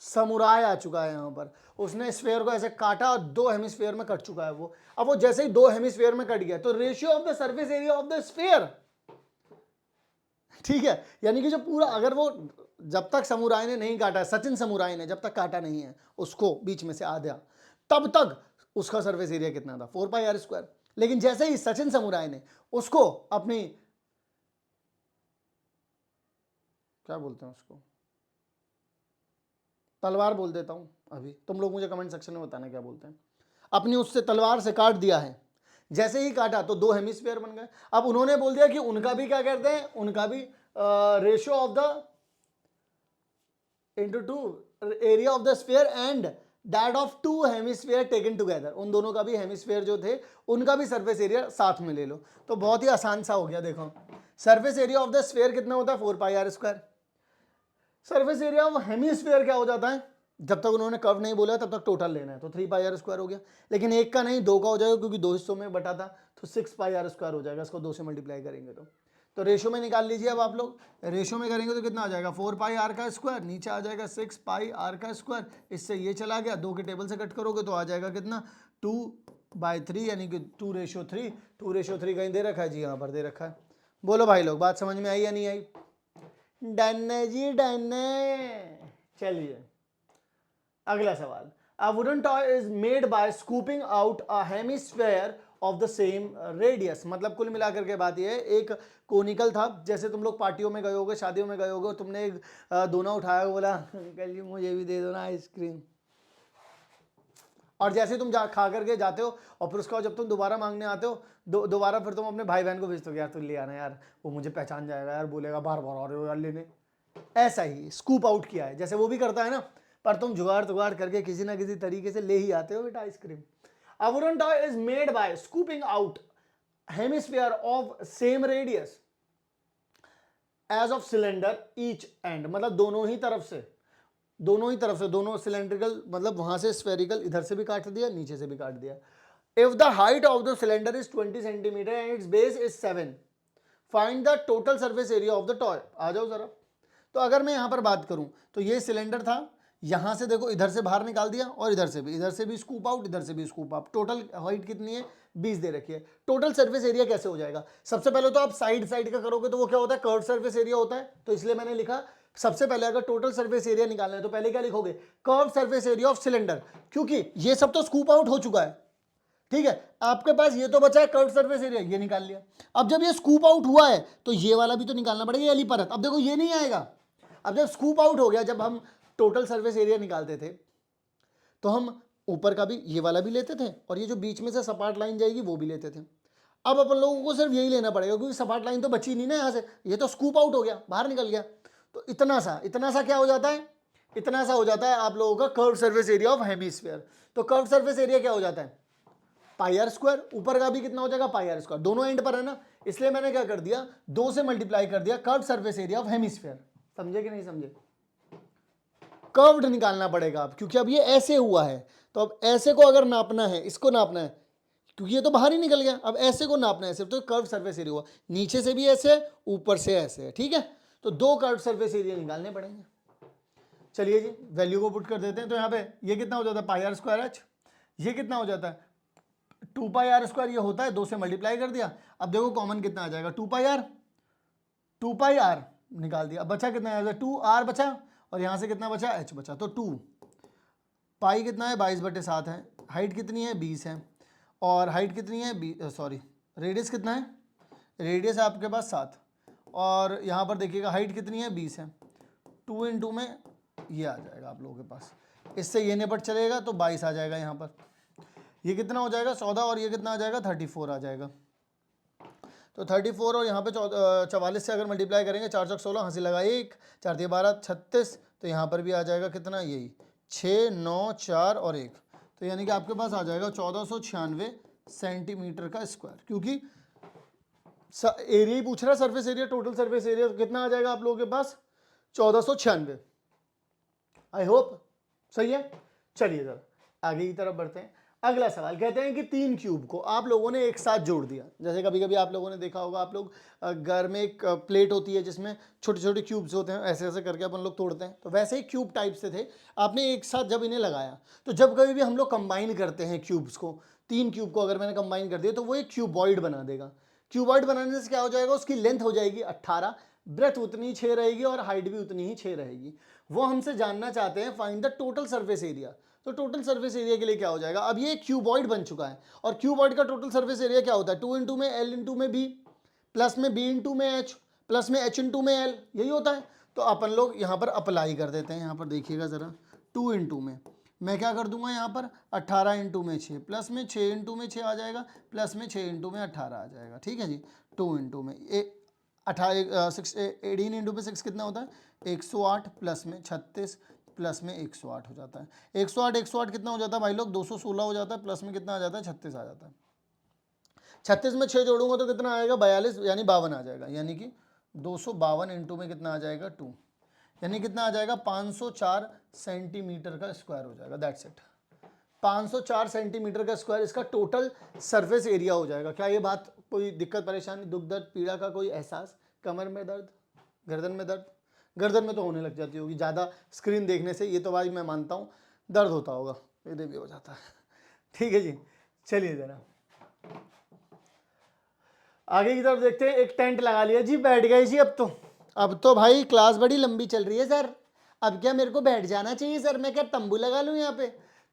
समुराय आ चुका है यहां पर, उसने स्फीयर को ऐसे काटा और 2 हेमिस्फीयर में कट चुका है वो। अब वो जैसे ही 2 हेमिस्फीयर में कट गया तो ratio of the surface area of the sphere, ठीक है, यानी कि जो पूरा, अगर वो जब तक समुराय ने नहीं काटा, सचिन समुराय ने जब तक काटा नहीं है उसको बीच में से आधा, तब तक उसका सरफेस एरिया कितना था 4 पाई आर स्क्वायर। लेकिन जैसे ही सचिन समुराय ने उसको अपनी, क्या बोलते हैं उसको, तलवार बोल देता हूं अभी, तुम लोग मुझे कमेंट सेक्शन में बताना क्या बोलते हैं, अपनी उससे तलवार से काट दिया है, जैसे ही काटा तो 2 हेमिस्फीयर बन गए। अब उन्होंने बोल दिया कि उनका भी क्या कहते हैं, उनका भी ratio of the into 2 area of the sphere and that of 2 hemisphere taken together, उन दोनों का भी हेमिस्फीयर जो थे उनका भी सरफेस एरिया साथ में ले लो, तो बहुत ही आसान सा हो गया। देखो surface area of the sphere कितना होता है 4 pi R square, surface area of hemisphere क्या हो जाता है, जब तक उन्होंने कर्व नहीं बोला तब तक टोटल लेना है, तो 3 पाई आर स्क्वायर हो गया, लेकिन एक का नहीं 2 का हो जाएगा क्योंकि 2 हिस्सों में बटा था, तो 6 पाई आर स्क्वायर हो जाएगा, इसको 2 से मल्टीप्लाई करेंगे तो रेशो में निकाल लीजिए। अब आप लोग रेशो में करेंगे तो कितना आ जाएगा 4 पाई आर का स्क्वायर, नीचे आ जाएगा 6 पाई आर का स्क्वायर, इससे ये चला गया, 2 के टेबल से कट करोगे तो आ जाएगा कितना 2/3, यानी कि 2:3। 2:3 कहीं दे रखा है जी, यहाँ पर दे रखा है। बोलो भाई लोग बात समझ में आई या नहीं आई? डन है जी डन है। चलिए अगला सवाल, a wooden toy is made by scooping out a hemisphere of the same radius, मतलब कुल मिलाकर के बात यह है, एक कोनिकल था, जैसे तुम लोग पार्टियों में गए होगे, शादियों में गए होगे, तुमने एक दोना उठाया, बोला अंकल जी मुझे भी दे दो ना आइसक्रीम, और जैसे तुम खा करके जाते हो और फिर उसका जब तुम दोबारा मांगने आते हो दोबारा फिर तुम अपने भाई बहन को भेजते हो यार तुम ले आना यार, वो मुझे पहचान जाएगा यार, बोलेगा बार बार आ रहे हो यार लेने, ऐसा ही स्कूप आउट किया है, जैसे वो भी करता है ना, पर तुम जुगाड़ करके किसी ना किसी तरीके से ले ही आते हो बेटा ice cream. A wooden toy is made by scooping out hemisphere of same radius as of cylinder each end, मतलब दोनों ही तरफ से दोनों सिलेंड्रिकल, मतलब वहां से स्फेरिकल, इधर से भी काट दिया नीचे से भी काट दिया। If the height of the cylinder is 20 centimeter and its base is 7, find the total surface area of the toy। आ जाओ जरा, तो अगर मैं यहां पर बात करूं तो ये सिलेंडर था, यहां से देखो इधर से बाहर निकाल दिया और इधर से भी स्कूप आउट, इधर से भी स्कूप आउट, टोटल हाइट कितनी है 20 दे रखी है। टोटल सरफेस एरिया कैसे हो जाएगा, सबसे पहले तो आप साइड का करोगे तो वो क्या होता है कर्व सरफेस एरिया होता है, तो इसलिए मैंने लिखा सबसे पहले अगर टोटल सरफेस एरिया निकालना है तो पहले क्या लिखोगे, curve surface area of cylinder, क्योंकि ये सब तो स्कूप आउट हो चुका है, ठीक है। आपके पास ये तो बचा है कर्व सरफेस एरिया, ये निकाल लिया। अब जब ये स्कूप आउट हुआ है तो ये वाला भी तो निकालना पड़ेगा, ये वाली परत। अब देखो ये नहीं आएगा। अब जब स्कूप आउट हो गया, जब हम टोटल सरफेस एरिया निकालते थे तो हम ऊपर का भी ये वाला भी लेते थे और ये जो बीच में से सपाट लाइन जाएगी वो भी लेते थे। अब अपन लोगों को सिर्फ यही लेना पड़ेगा, क्योंकि सपाट लाइन तो बची नहीं ना यहाँ से, ये तो स्कूप आउट हो गया, बाहर निकल गया। तो इतना सा क्या हो जाता है, इतना सा हो जाता है आप लोगों का curve surface area of hemisphere. तो कर्व सरफेस एरिया क्या हो जाता है, पाई आर स्क्वायर। ऊपर का भी कितना हो जाएगा, पाई आर स्क्वायर, दोनों एंड पर है ना, इसलिए मैंने क्या कर दिया, 2 से मल्टीप्लाई कर दिया curve surface area of hemisphere. समझे कि नहीं समझे? कर्व्ड निकालना पड़ेगा अब, क्योंकि अब ये ऐसे हुआ है, तो अब ऐसे को अगर नापना है, इसको नापना है, क्योंकि ये तो बाहर ही निकल गया, अब ऐसे को नापना है सिर्फ, तो कर्व सरफेस एरिया हुआ, नीचे से भी ऐसे, ऊपर से ऐसे है, ठीक है। तो 2 कर्व सरफेस एरिया निकालने पड़ेंगे। चलिए जी, वैल्यू को पुट कर देते हैं। तो यहाँ पे ये कितना हो जाता है, पाई आर स्क्वायर एच, ये कितना हो जाता है 2 पाई आर स्क्वायर, ये होता है 2 से मल्टीप्लाई कर दिया। अब देखो कॉमन कितना आ जाएगा, 2 पाई आर निकाल दिया। अब बचा कितना है, 2 आर बचा, और यहाँ से कितना बचा, एच बचा। तो 2 पाई कितना है, 22/7 है, हाइट कितनी है, 20 है, और हाइट कितनी है, सॉरी रेडियस कितना है, रेडियस है आपके पास 7, और यहाँ पर देखिएगा हाइट कितनी है, 20 है। 2 × 2 में ये आ जाएगा आप लोगों के पास, इससे ये निपट चलेगा तो 22 आ जाएगा। यहाँ पर ये कितना हो जाएगा, 14, और ये कितना आ जाएगा, 34 आ जाएगा। तो 34 और यहाँ पे 44 से अगर मल्टीप्लाई करेंगे, 4 × 16, हंसी लगा 1, 4 × 12 36, तो यहाँ पर भी आ जाएगा कितना, यही 6, 9, 4 और 1, तो यानी कि आपके पास आ जाएगा 1496 सेंटीमीटर का स्क्वायर। क्योंकि एरिया ही पूछ रहा है, surface area, total surface area कितना आ जाएगा आप लोगों के पास, 1496। आई होप सही है। चलिए जरा आगे की तरफ बढ़ते हैं। अगला सवाल कहते हैं कि 3 क्यूब को आप लोगों ने एक साथ जोड़ दिया। जैसे कभी कभी आप लोगों ने देखा होगा, आप लोग घर में एक प्लेट होती है जिसमें छोटे छोटे क्यूब्स होते हैं, ऐसे ऐसे करके अपन लोग तोड़ते हैं, तो वैसे ही क्यूब टाइप से थे। आपने एक साथ जब इन्हें लगाया, तो जब कभी भी हम लोग कंबाइन करते हैं क्यूब्स को, 3 क्यूब को अगर मैंने कंबाइन कर दिया तो वो एक क्यूबॉइड बना देगा। क्यूबॉइड बनाने से क्या हो जाएगा, उसकी लेंथ हो जाएगी 18, ब्रेथ उतनी 6 रहेगी और हाइट भी उतनी ही 6 रहेगी। वो हमसे जानना चाहते हैं find the total surface area. तो टोटल सरफेस एरिया के लिए क्या हो जाएगा, अब ये क्यूबॉइड बन चुका है, और क्यूबॉइड का टोटल सरफेस एरिया क्या होता है, 2 × में L × में B, प्लस में B × में H, प्लस में H × में L, यही होता है। तो अपन लोग यहाँ पर अप्लाई कर देते हैं। यहाँ पर देखिएगा ज़रा, 2 × में मैं क्या कर दूंगा, यहाँ पर 18 × में 6, प्लस में 6 × में 6 आ जाएगा, प्लस में 6 × में 18 आ जाएगा, ठीक है जी। 2 × में 18 × में 6 कितना होता है, 108, प्लस में 36, प्लस में 108 हो जाता है। 108 कितना हो जाता है भाई लोग, 216 हो जाता है, प्लस में कितना आ जाता है, 36 आ जाता है। 36 में 6 जोड़ूंगा तो कितना आएगा, 42, यानी 52 आ जाएगा। यानी कि 252 × में कितना आ जाएगा, 2, यानी कितना आ जाएगा, 504 सेंटीमीटर का स्क्वायर हो जाएगा। दैट्स इट, 504 सेंटीमीटर का स्क्वायर इसका टोटल सरफेस एरिया हो जाएगा। क्या ये बात कोई दिक्कत परेशानी, दुख दर्द पीड़ा का कोई एहसास, कमर में दर्द, गर्दन में दर्द? गर्दन में तो होने लग जाती होगी ज़्यादा स्क्रीन देखने से, ये तो भाई मैं मानता हूँ, दर्द होता होगा, मेरे भी हो जाता है। ठीक है जी, चलिए ज़रा आगे की तरफ देखते हैं। एक टेंट लगा लिया जी, बैठ गए जी। अब तो भाई क्लास बड़ी लंबी चल रही है सर, अब क्या मेरे को बैठ जाना चाहिए सर? मैं क्या तंबू लगा लूँ यहाँ पे?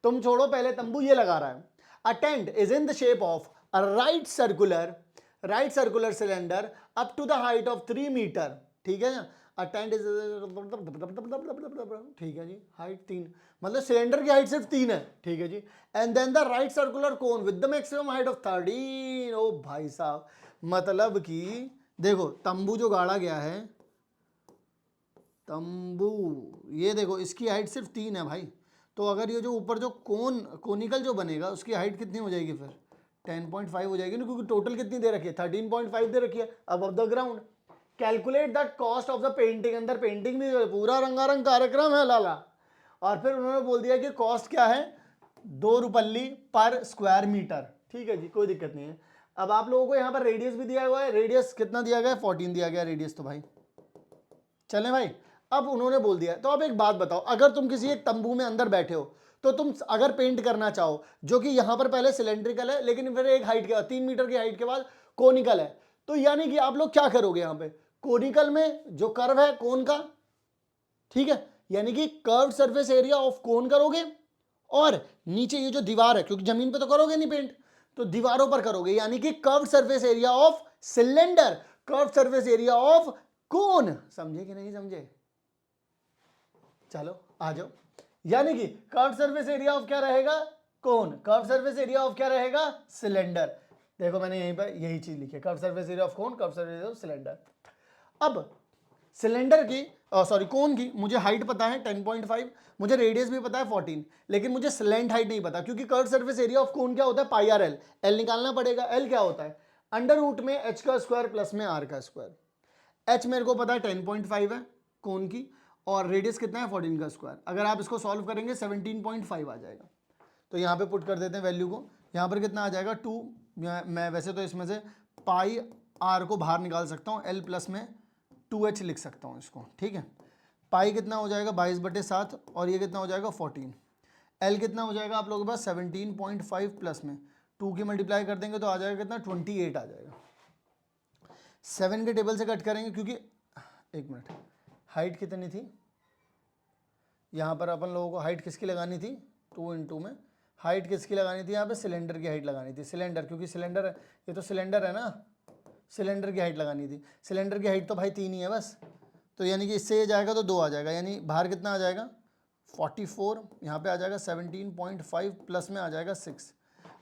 तुम छोड़ो, पहले तंबू ये लगा रहा है। A tent is in the shape of a right circular cylinder up to the height of 3 metre, ठीक है ना। अ टेंट इज, ठीक है जी, हाइट 3, मतलब सिलेंडर की हाइट सिर्फ 3 है, ठीक है जी। And then the right circular cone with the maximum height of 13। ओ भाई साहब, मतलब कि देखो तंबू जो गाड़ा गया है, तंबू ये देखो, इसकी हाइट सिर्फ 3 है भाई। तो अगर ये जो ऊपर जो कोनिकल जो बनेगा, उसकी हाइट कितनी हो जाएगी फिर, 10.5 हो जाएगी ना, क्योंकि टोटल कितनी दे रखी है, 13.5 दे रखी है above the ground. Calculate the cost of the painting, अंदर पेंटिंग भी पूरा रंगारंग कार्यक्रम है लाला। और फिर उन्होंने बोल दिया कि कॉस्ट क्या है, 2 रुपल्ली पर स्क्वायर मीटर, ठीक है जी, कोई दिक्कत नहीं है। अब आप लोगों को यहाँ पर रेडियस भी दिया हुआ है, रेडियस कितना दिया गया है, 14 दिया गया रेडियस, तो भाई चलें भाई। अब उन्होंने बोल दिया, तो अब एक बात बताओ, अगर तुम किसी एक तंबू में अंदर बैठे हो, तो तुम अगर पेंट करना चाहो, जो कि यहां पर पहले सिलेंड्रिकल है, लेकिन फिर एक हाइट के बाद 3 मीटर की हाइट के बाद कोनिकल है, तो यानी कि आप लोग क्या करोगे, यहां पे कोनिकल में जो कर्व है कोन का, ठीक है, यानी कि curved surface area of cone करोगे और नीचे ये जो दीवार है, क्योंकि जमीन पे तो करोगे नहीं पेंट, तो दीवारों पर करोगे, यानी कि curved surface area of cylinder, curved surface area of cone. समझे कि नहीं समझे? चलो आ जाओ, यानी कि कर्व्ड सरफेस एरिया ऑफ क्या रहेगा? कोन। कर्व्ड सरफेस एरिया ऑफ क्या रहेगा? सिलेंडर। देखो मैंने यहीं पर यही चीज लिखी है, curved surface area of cone, curved surface area of cylinder. अब सिलेंडर की सॉरी कोन की मुझे हाइट पता है 10.5, मुझे रेडियस भी पता है 14, लेकिन मुझे स्लैंट हाइट नहीं पता, क्योंकि curved surface area of cone क्या होता है? पाई आर एल। एल निकालना पड़ेगा। एल क्या होता है? अंडर रूट में एच का स्क्वायर प्लस में आर का स्क्वायर। एच मेरे को पता है 10.5 है कोन की, और रेडियस कितना है? 14 का स्क्वायर। अगर आप इसको सॉल्व करेंगे 17.5 आ जाएगा। तो यहाँ पे पुट कर देते हैं वैल्यू को। यहाँ पर कितना आ जाएगा? 2। मैं वैसे तो इसमें से पाई आर को बाहर निकाल सकता हूँ, एल प्लस में 2h लिख सकता हूँ इसको, ठीक है। पाई कितना हो जाएगा? 22/7, और ये कितना हो जाएगा? 14। एल कितना हो जाएगा आप लोगों के पास? 17.5 प्लस में 2 की मल्टीप्लाई कर देंगे तो आ जाएगा कितना? 28 आ जाएगा। 7 के टेबल से कट करेंगे, क्योंकि एक मिनट, हाइट कितनी थी यहाँ पर? अपन लोगों को हाइट किसकी लगानी थी? 2 × 2 में हाइट किसकी लगानी थी? यहाँ पे सिलेंडर की हाइट लगानी थी। सिलेंडर, क्योंकि सिलेंडर है, ये तो सिलेंडर है ना, सिलेंडर की हाइट लगानी थी। सिलेंडर की हाइट तो भाई 3 ही है बस, तो यानी कि इससे ये जाएगा तो 2 आ जाएगा, यानी बाहर कितना आ जाएगा? 44। यहाँ पे आ जाएगा 17.5 प्लस में आ जाएगा 6।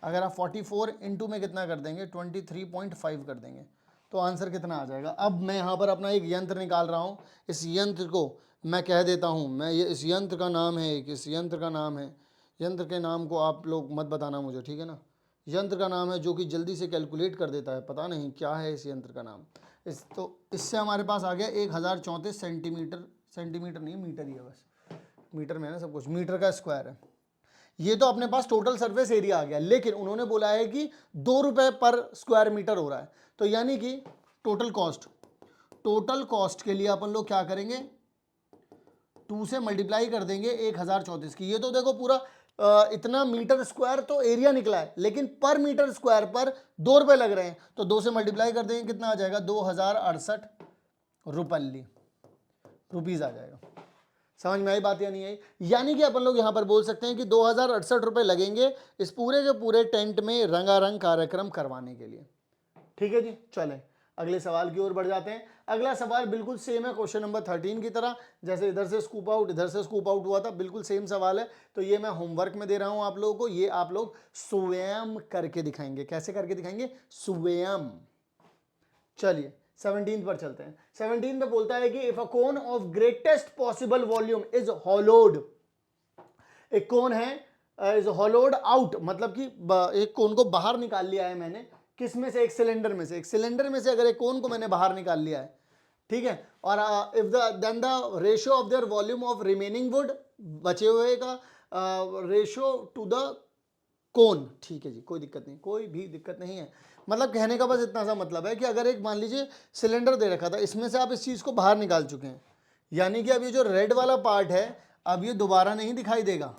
अगर आप 44 × में कितना कर देंगे? 23.5 कर देंगे, तो आंसर कितना आ जाएगा? अब मैं यहाँ पर अपना एक यंत्र निकाल रहा हूँ। इस यंत्र को मैं कह देता हूँ, मैं ये इस यंत्र का नाम है, इस यंत्र का नाम है, यंत्र के नाम को आप लोग मत बताना मुझे, ठीक है ना। यंत्र का नाम है जो कि जल्दी से कैलकुलेट कर देता है, पता नहीं क्या है इस यंत्र का नाम। इससे हमारे पास आ गया 1034 सेंटीमीटर, सेंटीमीटर नहीं मीटर ही है बस, मीटर में है ना सब कुछ, मीटर का स्क्वायर है। ये तो अपने पास टोटल सरफेस एरिया आ गया, लेकिन उन्होंने बोला है कि 2 रुपए पर स्क्वायर मीटर हो रहा है, तो यानी कि टोटल कॉस्ट के लिए अपन लोग क्या करेंगे? 2 से मल्टीप्लाई कर देंगे 1034 की। ये तो देखो पूरा इतना मीटर स्क्वायर तो एरिया निकला है, लेकिन पर मीटर स्क्वायर पर 2 रुपए लग रहे हैं, तो 2 से मल्टीप्लाई कर देंगे, कितना आ जाएगा? 2068 रुपीज आ जाएगा। समझ में आई बात या नहीं आई? यानी कि अपन लोग यहां पर बोल सकते हैं कि 2068 रुपए लगेंगे इस पूरे के पूरे टेंट में रंगारंग कार्यक्रम करवाने के लिए। ठीक है जी, चलें अगले सवाल की ओर बढ़ जाते हैं। अगला सवाल बिल्कुल सेम है क्वेश्चन नंबर 13 की तरह, जैसे इधर से स्कूप आउट इधर से स्कूप आउट हुआ था, बिल्कुल सेम सवाल है। तो ये मैं होमवर्क में दे रहा हूं आप लोगों को, ये आप लोग स्वयं करके दिखाएंगे। कैसे करके दिखाएंगे? स्वयं। चलिए 17 पर चलते हैं। 17 पे बोलता है कि if a cone of greatest possible volume is hollowed, एक कोन है इज हॉलोड आउट, मतलब कि एक कोन को बाहर निकाल लिया है मैंने, किस में से? एक सिलेंडर में से। एक सिलेंडर में से अगर एक कोन को मैंने बाहर निकाल लिया है, ठीक है, और if then the ratio of their volume of remaining wood, बचे हुए का रेशियो टू द कोन, ठीक है जी, कोई दिक्कत नहीं, कोई भी दिक्कत नहीं है। मतलब कहने का बस इतना सा मतलब है कि अगर एक मान लीजिए सिलेंडर दे रखा था, इसमें से आप इस चीज को बाहर निकाल चुके हैं, यानी कि अब ये जो रेड वाला पार्ट है अब ये दोबारा नहीं दिखाई देगा,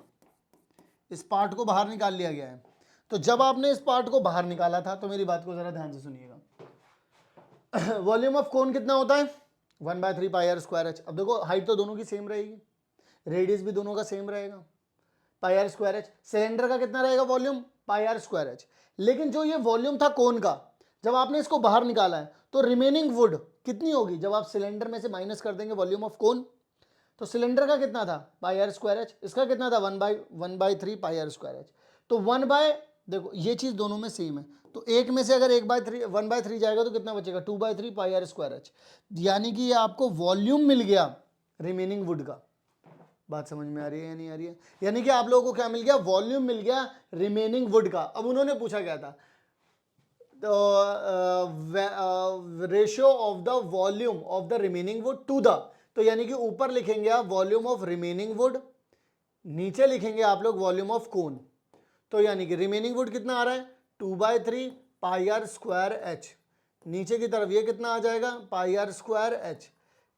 इस पार्ट को बाहर निकाल लिया गया है। तो जब आपने इस पार्ट को बाहर निकाला था, तो मेरी बात को जरा ध्यान से सुनिएगा, वॉल्यूम ऑफ कोन कितना होता है? 1/3 पाई आर स्क्वायर एच। अब देखो हाइट तो दोनों की सेम रहेगी, रेडियस भी दोनों का सेम रहेगा, pi R square H. Cylinder का कितना रहेगा volume? Pi R square H. लेकिन जो ये वॉल्यूम था कोन का, जब आपने इसको बाहर निकाला है, तो रिमेनिंग वुड कितनी होगी? जब आप सिलेंडर में से माइनस कर देंगे वॉल्यूम ऑफ कोन, तो सिलेंडर का कितना था? पाई आर स्क्वायर एच। इसका कितना था? 1/3 पाई आर स्क्वायर एच। तो 1/, देखो ये चीज दोनों में सेम है, तो एक में से अगर 1/3 जाएगा तो कितना बचेगा? 2/3 पाई आर स्क्वायर एच। यानी कि ये आपको वॉल्यूम मिल गया रिमेनिंग वुड का। बात समझ में आ रही है या नहीं आ रही है? यानी कि आप लोगों को क्या मिल गया? वॉल्यूम मिल गया रिमेनिंग वुड का। अब उन्होंने पूछा क्या था? तो ratio of the volume of the remaining wood to the, तो यानी कि ऊपर लिखेंगे आप वॉल्यूम ऑफ रिमेनिंग वुड, नीचे लिखेंगे आप लोग वॉल्यूम ऑफ कोन। तो यानी कि रिमेनिंग वुड कितना आ रहा है? 2/3 पाई आर स्क्वायर एच। नीचे की तरफ ये कितना आ जाएगा? Pi R square H.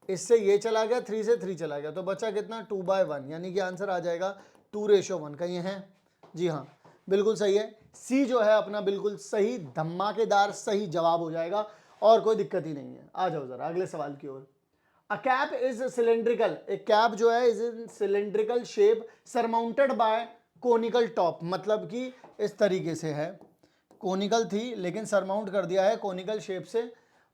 इससे ये चला गया, 3 से 3 चला गया, तो बचा कितना? 2/1, यानी कि आंसर आ जाएगा 2:1 का। ये है जी हाँ, बिल्कुल सही है। सी जो है अपना बिल्कुल सही धमाकेदार सही जवाब हो जाएगा, और कोई दिक्कत ही नहीं है। आ जाओ जरा अगले सवाल की ओर। अ कैप इज सिलेंड्रिकल, एक कैप जो है is in cylindrical shape surmounted bye conical top, मतलब कि इस तरीके से है, कोनिकल थी लेकिन सरमाउंट कर दिया है कोनिकल शेप से।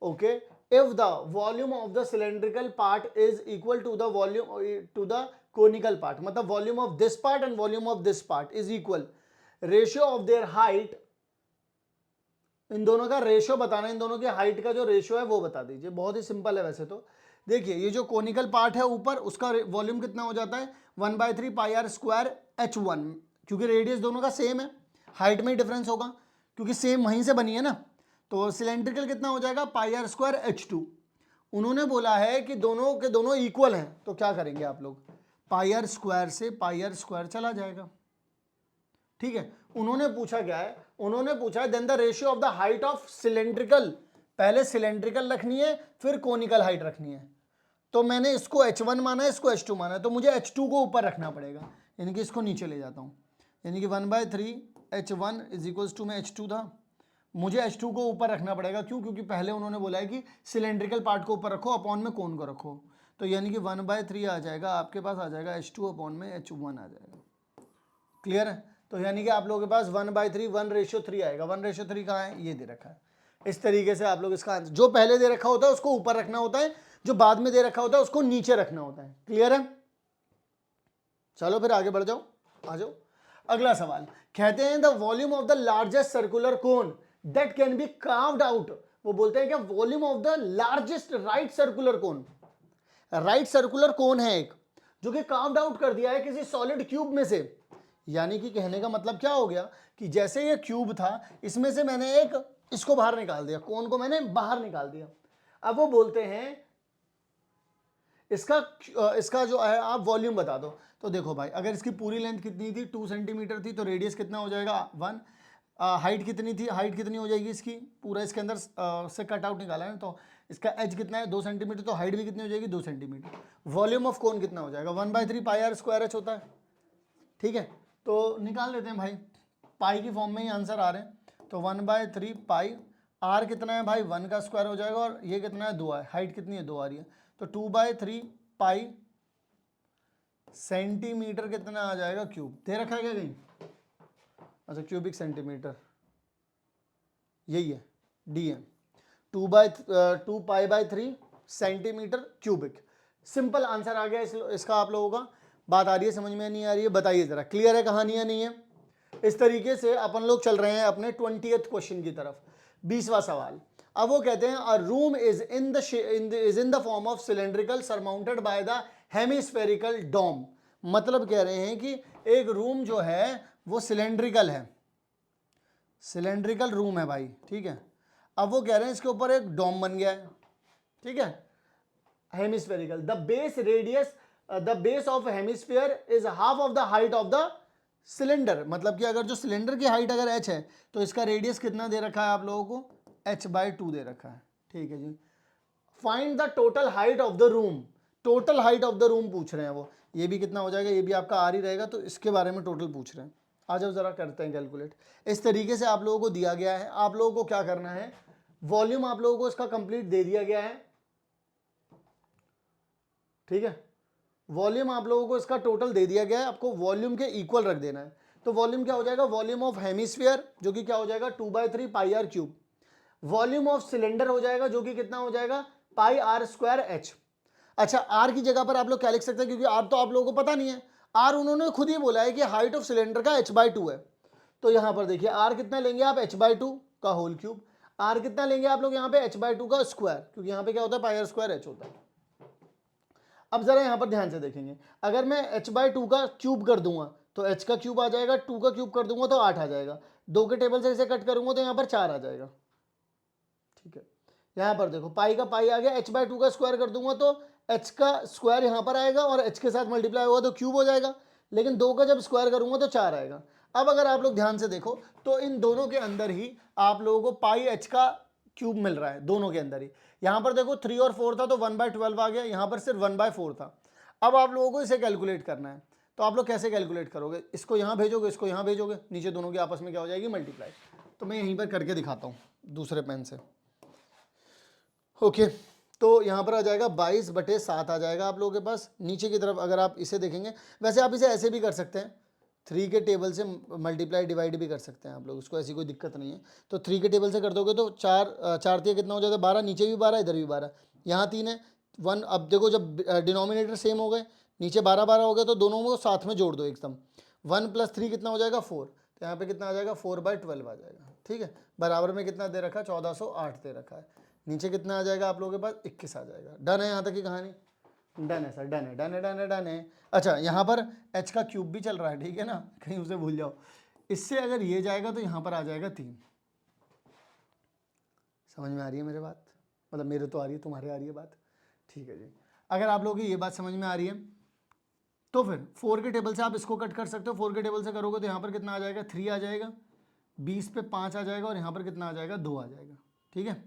Okay, if the volume of the cylindrical part is equal to the volume to the conical part, मतलब volume of this part and volume of this part is equal, ratio of their height, इन दोनों का रेशियो बताना, इन दोनों की हाइट का जो रेशियो है वो बता दीजिए। बहुत ही सिंपल है वैसे तो। देखिए ये जो कोनिकल पार्ट है ऊपर, उसका वॉल्यूम कितना हो जाता है 1/3 पाई आर स्क्वायर H1, क्योंकि रेडियस दोनों का सेम है, हाइट में ही डिफरेंस होगा क्योंकि सेम वहीं से बनी है ना। तो सिलेंड्रिकल कितना हो जाएगा पाई आर स्क्वायर H2। उन्होंने बोला है कि दोनों के दोनों इक्वल हैं, तो क्या करेंगे आप लोग, पाई आर स्क्वायर से पाई आर स्क्वायर चला जाएगा। ठीक है, उन्होंने पूछा क्या है, उन्होंने पूछा then the ratio of the height of cylindrical, पहले सिलेंड्रिकल रखनी है फिर कोनिकल हाइट रखनी है। तो मैंने इसको H1 माना है, इसको H2 माना है, तो मुझे H2 को ऊपर रखना पड़ेगा, यानी कि इसको नीचे ले जाता हूँ, यानी कि 1/3 H1 इज इक्वल्स टू में H2 था, मुझे H2 को ऊपर रखना पड़ेगा। क्यों? क्योंकि पहले उन्होंने बोला है कि सिलेंड्रिकल पार्ट को ऊपर रखो, अपॉन में कोन को रखो, तो यानी कि 1/3 आ जाएगा आपके पास, आ जाएगा H2 अपॉन में H1 आ जाएगा। क्लियर है? तो यानी कि आप लोगों के पास 1/3 1:3 आएगा। 1:3 कहाँ है? ये दे रखा है। इस तरीके से आप लोग इसका आंसर, जो पहले दे रखा होता है उसको ऊपर रखना होता है, जो बाद में दे रखा होता है उसको नीचे रखना होता है। क्लियर है? चलो फिर आगे बढ़ जाओ, आ जाओ। अगला सवाल कहते हैं the volume of the largest circular cone that can be carved out, वो बोलते हैं क्या volume of the largest right circular cone, right circular कोन है एक जो कि कार्व्ड आउट कर दिया है किसी सॉलिड क्यूब में से। यानी कि कहने का मतलब क्या हो गया कि जैसे ये क्यूब था, इसमें से मैंने एक इसको बाहर निकाल दिया, कोन को मैंने बाहर निकाल दिया। अब वो बोलते हैं इसका जो है आप वॉल्यूम बता दो। तो देखो भाई, अगर इसकी पूरी लेंथ कितनी थी 2 सेंटीमीटर थी, तो रेडियस कितना हो जाएगा 1। हाइट कितनी थी, हाइट कितनी हो जाएगी इसकी, पूरा इसके अंदर से कट आउट निकाला है, तो इसका एज कितना है 2 सेंटीमीटर, तो हाइट भी कितनी हो जाएगी 2 सेंटीमीटर। वॉल्यूम ऑफ कोन कितना हो जाएगा 1/3 पाई आर स्क्वायर एच होता है। ठीक है, तो निकाल लेते हैं भाई, पाई की फॉर्म में ही आंसर आ रहे हैं, तो 1/3 पाई, आर कितना है भाई 1 का स्क्वायर हो जाएगा, और ये कितना है 2 है, हाइट कितनी है 2 आ रही है, तो 2/3 पाई सेंटीमीटर कितना आ जाएगा क्यूब, दे रखा है क्या कहीं, अच्छा क्यूबिक सेंटीमीटर, यही है DM, 2 पाई/3 सेंटीमीटर क्यूबिक। सिंपल आंसर आ गया इसका आप लोगों का। बात आ रही है समझ में, नहीं आ रही है बताइए जरा, क्लियर है कहानियां नहीं है। इस तरीके से अपन लोग चल रहे हैं अपने 20th क्वेश्चन की तरफ। 20वां सवाल, अब वो कहते हैं a room is in the form of cylindrical surmounted by the hemispherical dome, मतलब कह रहे हैं कि एक रूम जो है वो सिलेंड्रिकल है, सिलेंड्रिकल रूम है भाई। ठीक है, अब वो कह रहे हैं इसके ऊपर एक डोम बन गया है। ठीक है, hemispherical, the base of hemisphere is half of the height of the cylinder, मतलब कि अगर जो सिलेंडर की हाइट अगर h है तो इसका रेडियस कितना दे रखा है आप लोगों को, h/2 दे रखा है। ठीक है जी, find the total height of the room, total height of the room पूछ रहे हैं वो, ये भी कितना हो जाएगा, ये भी आपका आर ही रहेगा, तो इसके बारे में टोटल पूछ रहे हैं। आ जाओ जरा करते हैं कैलकुलेट। इस तरीके से आप लोगों को दिया गया है, आप लोगों को क्या करना है, वॉल्यूम आप लोगों को इसका कंप्लीट दे दिया गया है। ठीक है, वॉल्यूम आप लोगों को इसका टोटल दे दिया गया है, आपको वॉल्यूम के इक्वल रख देना है। तो वॉल्यूम क्या हो जाएगा, वॉल्यूम ऑफ हेमिस्फीयर जो कि क्या हो जाएगा 2/3 pi R cube, volume of cylinder हो जाएगा जो कि कितना हो जाएगा पाई आर स्क्वायर एच। अच्छा, आर की जगह पर आप लोग क्या लिख सकते हैं, क्योंकि आर तो आप लोगों को पता नहीं है, आर उन्होंने खुद ही बोला है कि हाइट ऑफ सिलेंडर का h/2 है। तो यहां पर देखिए आर कितना लेंगे आप h/2 का होल क्यूब, आर कितना लेंगे आप लोग यहाँ पे h/2 का स्क्वायर, क्योंकि यहाँ पे क्या होता है पाई आर स्क्वायर एच होता है। अब जरा यहां पर ध्यान से देखेंगे, अगर मैं h/2 का क्यूब कर दूंगा तो h का क्यूब आ जाएगा, 2 का क्यूब कर दूंगा तो 8 आ जाएगा, 2 के टेबल से इसे कट करूंगा तो यहाँ पर 4 आ जाएगा। ठीक है, यहाँ पर देखो पाई का पाई आ गया, h/2 का स्क्वायर कर दूंगा तो h का स्क्वायर यहाँ पर आएगा और h के साथ मल्टीप्लाई होगा तो क्यूब हो जाएगा, लेकिन 2 का जब स्क्वायर करूंगा तो 4 आएगा। अब अगर आप लोग ध्यान से देखो तो इन दोनों के अंदर ही आप लोगों को पाई h का क्यूब मिल रहा है, दोनों के अंदर ही। यहाँ पर देखो 3 और 4 था तो 1/12 आ गया, यहाँ पर सिर्फ 1/4 था। अब आप लोगों को इसे कैलकुलेट करना है, तो आप लोग कैसे कैलकुलेट करोगे, इसको यहाँ भेजोगे, इसको यहाँ भेजोगे, नीचे दोनों की आपस में क्या हो जाएगी मल्टीप्लाई। तो मैं यहीं पर करके दिखाता हूँ दूसरे पेन से। ओके, तो यहाँ पर आ जाएगा 22/7 आ जाएगा आप लोगों के पास। नीचे की तरफ अगर आप इसे देखेंगे, वैसे आप इसे ऐसे भी कर सकते हैं, 3 के टेबल से मल्टीप्लाई डिवाइड भी कर सकते हैं आप लोग, उसको ऐसी कोई दिक्कत नहीं है। तो 3 के टेबल से कर दोगे तो 4 3 कितना हो जाता है 12, नीचे भी 12 इधर भी 12, यहाँ 3 है 1। अब देखो जब डिनोमिनेटर सेम हो गए, नीचे 12 12 हो गए, तो दोनों को साथ में जोड़ दो एकदम। 1 + 3 कितना हो जाएगा 4, तो यहाँ पे कितना आ जाएगा 4/12 आ जाएगा। ठीक है, बराबर में कितना दे रखा है 1408 दे रखा है। नीचे कितना आ जाएगा आप लोगों के पास 21 आ जाएगा। डन है यहाँ तक की कहानी? डन है सर, डन है, डन है, डन है, डन है। अच्छा, यहाँ पर h का क्यूब भी चल रहा है, ठीक है ना, कहीं उसे भूल जाओ। इससे अगर ये जाएगा तो यहाँ पर आ जाएगा 3। समझ में आ रही है मेरे बात? मतलब मेरे तो आ रही है, तुम्हारे आ रही है बात? ठीक है जी। अगर आप लोगों की ये बात समझ में आ रही है तो फिर 4 के टेबल से आप इसको कट कर सकते हो। 4 के टेबल से करोगे तो यहाँ पर कितना आ जाएगा 3 आ जाएगा, 20 पे 5 आ जाएगा, और यहाँ पर कितना आ जाएगा 2 आ जाएगा। ठीक है,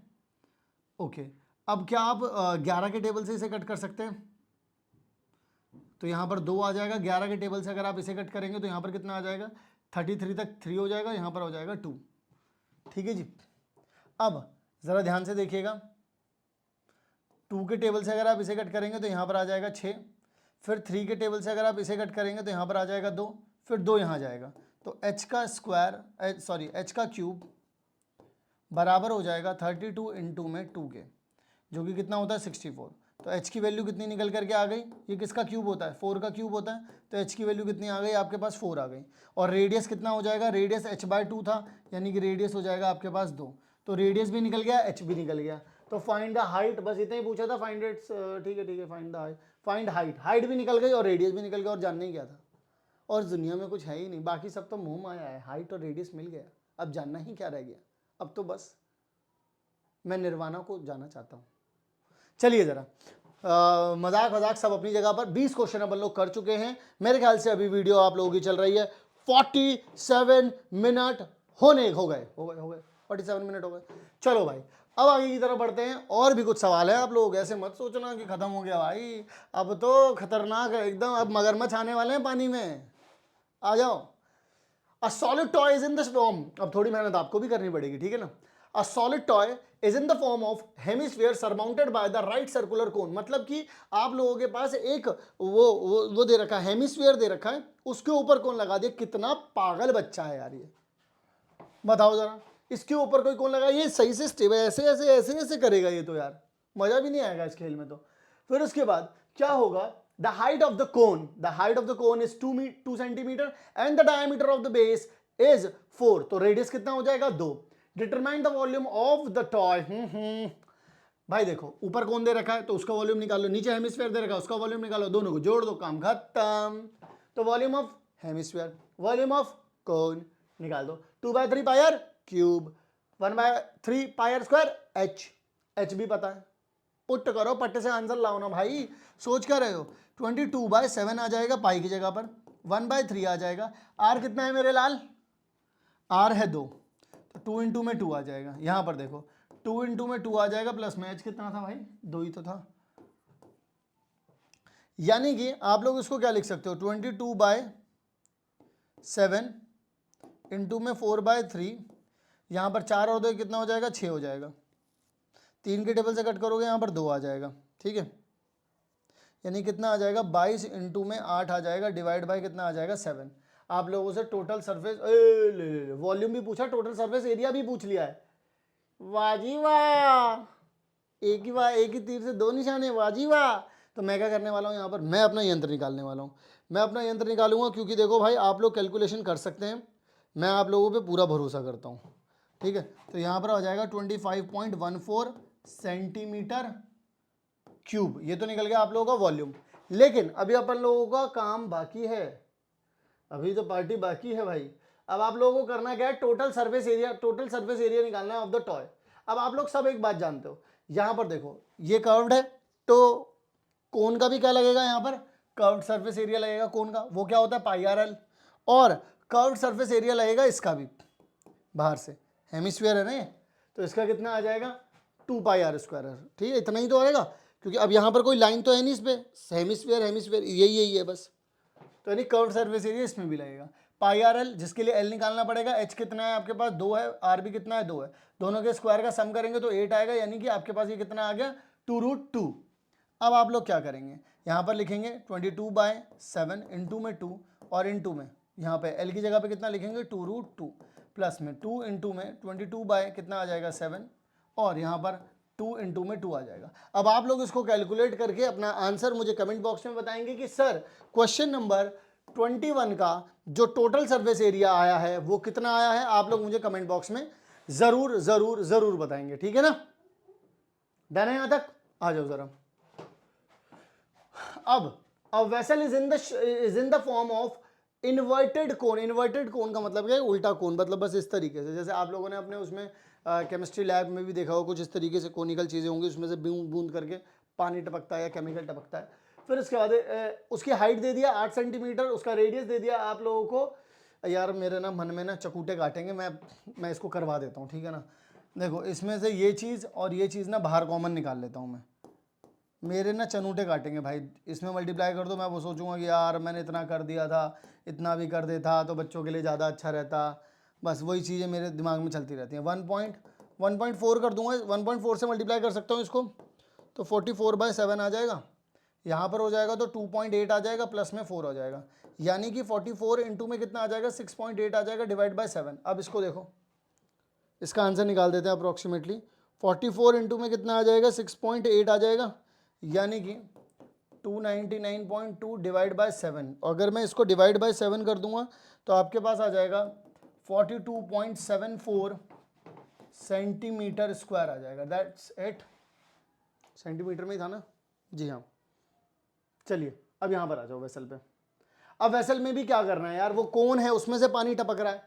ओके। अब क्या आप 11 के टेबल से इसे कट कर सकते हैं? तो यहाँ पर 2 आ जाएगा। 11 के टेबल से अगर आप इसे कट करेंगे तो यहाँ पर कितना आ जाएगा 33 तक 3 हो जाएगा, यहाँ पर हो जाएगा 2। ठीक है जी। अब ज़रा ध्यान से देखिएगा, 2 के टेबल से अगर आप इसे कट करेंगे तो यहाँ पर आ जाएगा 6, फिर 3 के टेबल से अगर आप इसे कट करेंगे तो यहाँ पर आ जाएगा 2, फिर 2 यहाँ जाएगा। तो h का स्क्वायर h का क्यूब बराबर हो जाएगा 32 इंटू में 2 के, जो कि कितना होता है 64। तो h की वैल्यू कितनी निकल करके आ गई? ये किसका क्यूब होता है? 4 का क्यूब होता है। तो h की वैल्यू कितनी आ गई आपके पास? 4 आ गई। और रेडियस कितना हो जाएगा? रेडियस h/2 था, यानी कि रेडियस हो जाएगा आपके पास 2। तो रेडियस भी निकल गया, h भी निकल गया। तो फाइंड द हाइट, बस इतना ही पूछा था। फाइंड इट्स, ठीक है ठीक है, find the height, find height. Height भी निकल गई और रेडियस भी निकल गया, और जानना ही क्या था? और दुनिया में कुछ है ही नहीं, बाकी सब तो मोह माया है। हाइट और रेडियस मिल गया, अब जानना ही क्या रह गया? अब तो बस मैं निर्वाणा को जाना चाहता हूँ। चलिए जरा मजाक मजाक सब अपनी जगह पर। 20 क्वेश्चन अपन लोग कर चुके हैं। मेरे ख्याल से अभी वीडियो आप लोगों की चल रही है 47 मिनट हो गए 47 मिनट हो गए। चलो भाई, अब आगे की तरफ बढ़ते हैं। और भी कुछ सवाल है। आप लोग ऐसे मत सोचना कि खत्म हो गया भाई, अब तो खतरनाक है एकदम। अब मगरमच्छ आने वाले हैं पानी में, आ जाओ। A solid toy is in this form, अब थोड़ी मेहनत आपको भी करनी पड़ेगी, ठीक है ना। A solid toy is in the form of hemisphere surmounted by the right circular cone, मतलब कि आप लोगों के पास एक वो दे रखा है, हेमिस्फीयर दे रखा है, उसके ऊपर कौन लगा दिया। कितना पागल बच्चा है यार ये, बताओ जरा। इसके ऊपर कोई कौन लगा, ये सही से स्टेबल ऐसे ऐसे ऐसे ऐसे करेगा ये, तो यार मजा भी नहीं आएगा इस खेल में। तो फिर उसके बाद क्या होगा? The height of the cone is 2 centimeter and the diameter of the base is 4. तो रेडियस कितना हो जाएगा 2। Determine the volume of the toy. भाई देखो, ऊपर कौन दे रखा है तो उसका वॉल्यूम निकालो, नीचे हेमिस्फीयर दे रखा है उसका वॉल्यूम निकालो, दोनों को जोड़ दो, काम खत्म। तो volume of hemisphere, volume of cone निकाल दो। 2/3 pier cube, 1/3 pier square h भी पता है। पुट करो, पट्टे से आंसर लाओ ना भाई, सोच कर रहे हो। 22/7 आ जाएगा पाई की जगह पर, 1/3 आ जाएगा। r कितना है मेरे लाल? r है 2, तो 2 इंटू में 2 आ जाएगा। यहां पर देखो 2 इंटू में 2 आ जाएगा, प्लस में h कितना था भाई? 2 ही तो था। यानी कि आप लोग इसको क्या लिख सकते हो? 22/7 इंटू में 4/3, यहां पर 4 और 2 कितना हो जाएगा? 6 हो जाएगा। 3 के टेबल से कट करोगे यहाँ पर 2 आ जाएगा, ठीक है। यानी कितना आ जाएगा? 22 इंटू में 8 आ जाएगा, डिवाइड बाय कितना आ जाएगा? 7। आप लोगों से टोटल सरफेस वॉल्यूम भी पूछा, टोटल सरफेस एरिया भी पूछ लिया है। वाह जी वाह, एक ही तीर से 2 निशाने, वाह जी वाह। तो मैं क्या करने वाला हूँ यहाँ पर? मैं अपना यंत्र निकालने वाला हूँ। मैं अपना यंत्र निकालूंगा, क्योंकि देखो भाई आप लोग कैलकुलेशन कर सकते हैं, मैं आप लोगों पे पूरा भरोसा करता हूँ, ठीक है। तो यहाँ पर आ जाएगा 25.14 सेंटीमीटर क्यूब, ये तो निकल गया आप लोगों का वॉल्यूम। लेकिन अभी अपन लोगों का काम बाकी है, अभी तो पार्टी बाकी है भाई। अब आप लोगों को करना क्या है? टोटल सरफेस एरिया निकालना है ऑफ द टॉय। अब आप लोग सब एक बात जानते हो, यहां पर देखो ये कर्व्ड है, तो कोन का भी क्या लगेगा? यहाँ पर कर्व्ड सरफेस एरिया लगेगा कोन का, वो क्या होता है? πr/l। और कर्व्ड सरफेस एरिया लगेगा इसका भी, बाहर से हेमिस्फीयर है ना, तो इसका कितना आ जाएगा? 2πr²। ठीक है, इतना ही तो आएगा, क्योंकि अब यहाँ पर कोई लाइन तो है नहीं इस पर, हेमिस्फीयर यही है बस। तो यानी कर्व्ड सरफेस एरिया इसमें भी लगेगा। πr/l, जिसके लिए l निकालना पड़ेगा। h कितना है आपके पास? 2 है। r भी कितना है? 2 है। दोनों के स्क्वायर का सम करेंगे तो 8 आएगा, यानी कि आपके पास ये कितना आ गया? 2√2। अब आप लोग क्या करेंगे, यहाँ पर लिखेंगे 22/7 इंटू में 2 और इंटू में यहाँ पे l की जगह पे कितना लिखेंगे 2√2 प्लस में 2 इंटू में 22 बाय कितना आ जाएगा 7 और यहाँ पर 2 इंटू में 2 आ जाएगा। अब आप लोग इसको कैलकुलेट करके अपना आंसर मुझे कमेंट बॉक्स में बताएंगे कि सर क्वेश्चन नंबर 21 का जो टोटल सरफेस एरिया आया है वो कितना आया है। आप लोग मुझे कमेंट बॉक्स में जरूर जरूर जरूर बताएंगे, ठीक है ना। डन है यहां तक, आ जाओ जरा। अब a vessel is in the form of inverted cone. Inverted कोन का मतलब क्या है, उल्टा कोन, मतलब बस इस तरीके से, जैसे आप लोगों ने अपने उसमें केमिस्ट्री लैब में भी देखा हो, कुछ इस तरीके से कोनिकल चीज़ें होंगी, उसमें से बूंद बूंद करके पानी टपकता है या केमिकल टपकता है। फिर उसके बाद उसकी हाइट दे दिया 8 सेंटीमीटर, उसका रेडियस दे दिया आप लोगों को। यार मेरे ना मन में ना चकूटे काटेंगे, मैं इसको करवा देता हूँ, ठीक है ना। देखो इसमें से ये चीज़ और ये चीज़ ना बाहर कॉमन निकाल लेता हूँ मैं, मेरे ना चनूटे काटेंगे भाई। इसमें मल्टीप्लाई कर दो, मैं वो सोचूंगा कि यार मैंने इतना कर दिया था, इतना भी कर देता तो बच्चों के लिए ज़्यादा अच्छा रहता। बस वही चीज़ें मेरे दिमाग में चलती रहती हैं। 1.4 कर दूंगा, 1.4 से मल्टीप्लाई कर सकता हूँ इसको, तो 44/7 आ जाएगा। यहाँ पर हो जाएगा तो 2.8 आ जाएगा, प्लस में 4 हो जाएगा, यानी कि 44 इंटू में कितना आ जाएगा 6.8 आ जाएगा, डिवाइड बाय 7। अब इसको देखो, इसका आंसर निकाल देते हैं अप्रोक्सीमेटली। 44 इंटू में कितना आ जाएगा 6.8 आ जाएगा, यानी कि 299.2 डिवाइड बाय 7। अगर मैं इसको डिवाइड बाय 7 कर दूंगा तो आपके पास आ जाएगा 42.74 सेंटीमीटर स्क्वायर आ जाएगा। That's it. सेंटीमीटर में ही था ना, जी हाँ। चलिए अब यहाँ पर आ जाओ वेसल पे। अब वेसल में भी क्या करना है यार, वो कौन है उसमें से पानी टपक रहा है,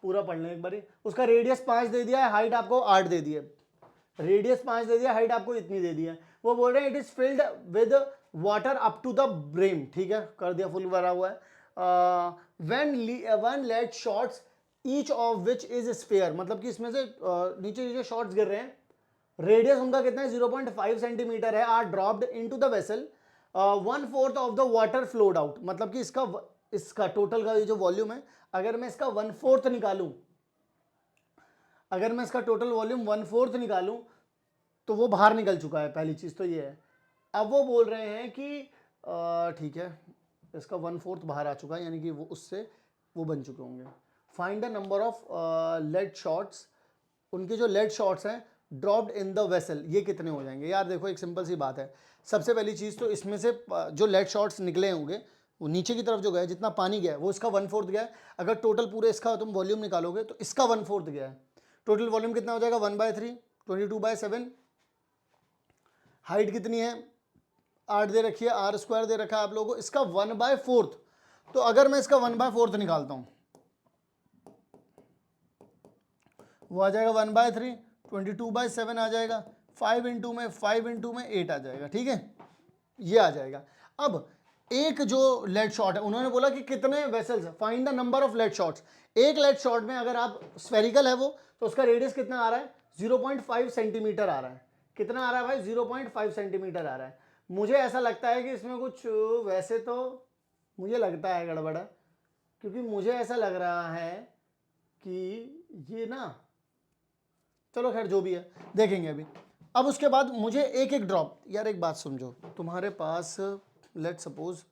पूरा पढ़ लें एक बारी। उसका रेडियस 5 दे दिया है, हाइट आपको 8 दे दी है। रेडियस 5 दे दिया, हाइट आपको इतनी दे दी है। वो बोल रहे हैं it is filled with water up to the brim, ठीक है, कर दिया, फुल भरा हुआ है। When lead shots each of which is sphere, मतलब कि इसमें से नीचे नीचे शॉट्स गिर रहे हैं, रेडियस उनका कितना है 0.5 सेंटीमीटर है, are dropped into the vessel, 1/4 of the water flowed out. मतलब कि इसका टोटल का ये जो वॉल्यूम है, अगर मैं इसका 1/4 निकालूं, अगर मैं इसका टोटल वॉल्यूम 1/4 निकालूं तो वो बाहर निकल चुका है, पहली चीज तो ये है। अब वो बोल रहे हैं कि ठीक है, इसका 1/4 बाहर आ चुका है, यानी कि वो उससे वो बन चुके होंगे। Find the number of lead shots, उनके जो लेड शॉट्स हैं ड्रॉप्ड इन द वेसल, ये कितने हो जाएंगे। यार देखो एक सिंपल सी बात है, सबसे पहली चीज़ तो इसमें से जो लेड शॉट्स निकले होंगे वो नीचे की तरफ जो गया, जितना पानी गया है वो इसका 1/4 गया है। अगर टोटल पूरे इसका तुम वॉल्यूम निकालोगे तो इसका 1/4 गया है। टोटल वॉल्यूम कितना हो जाएगा 1/3, 22/7। हाइट कितनी है 8 दे रखी है, आर स्क्वायर दे रखा है आप लोगों को, इसका 1/4। तो अगर मैं इसका 1/4 निकालता हूं वो आ जाएगा 1/3, 22/7 आ जाएगा, 5 इंटू में 8 आ जाएगा, ठीक है, ये आ जाएगा। अब एक जो लेड शॉट है, उन्होंने बोला कि कितने vessels, find the number of lead shots. एक लेड शॉट में अगर आप स्फेरिकल है वो, तो उसका रेडियस कितना आ रहा है 0.5 सेंटीमीटर आ रहा है। कितना आ रहा है भाई 0.5 सेंटीमीटर आ रहा है। मुझे ऐसा लगता है कि इसमें कुछ, वैसे तो मुझे लगता है गड़बड़ है, क्योंकि मुझे ऐसा लग रहा है कि ये ना, चलो खैर जो भी है देखेंगे अभी। अब उसके बाद मुझे एक एक ड्रॉप, यार एक बात समझो, तुम्हारे पास लेट्स सपोज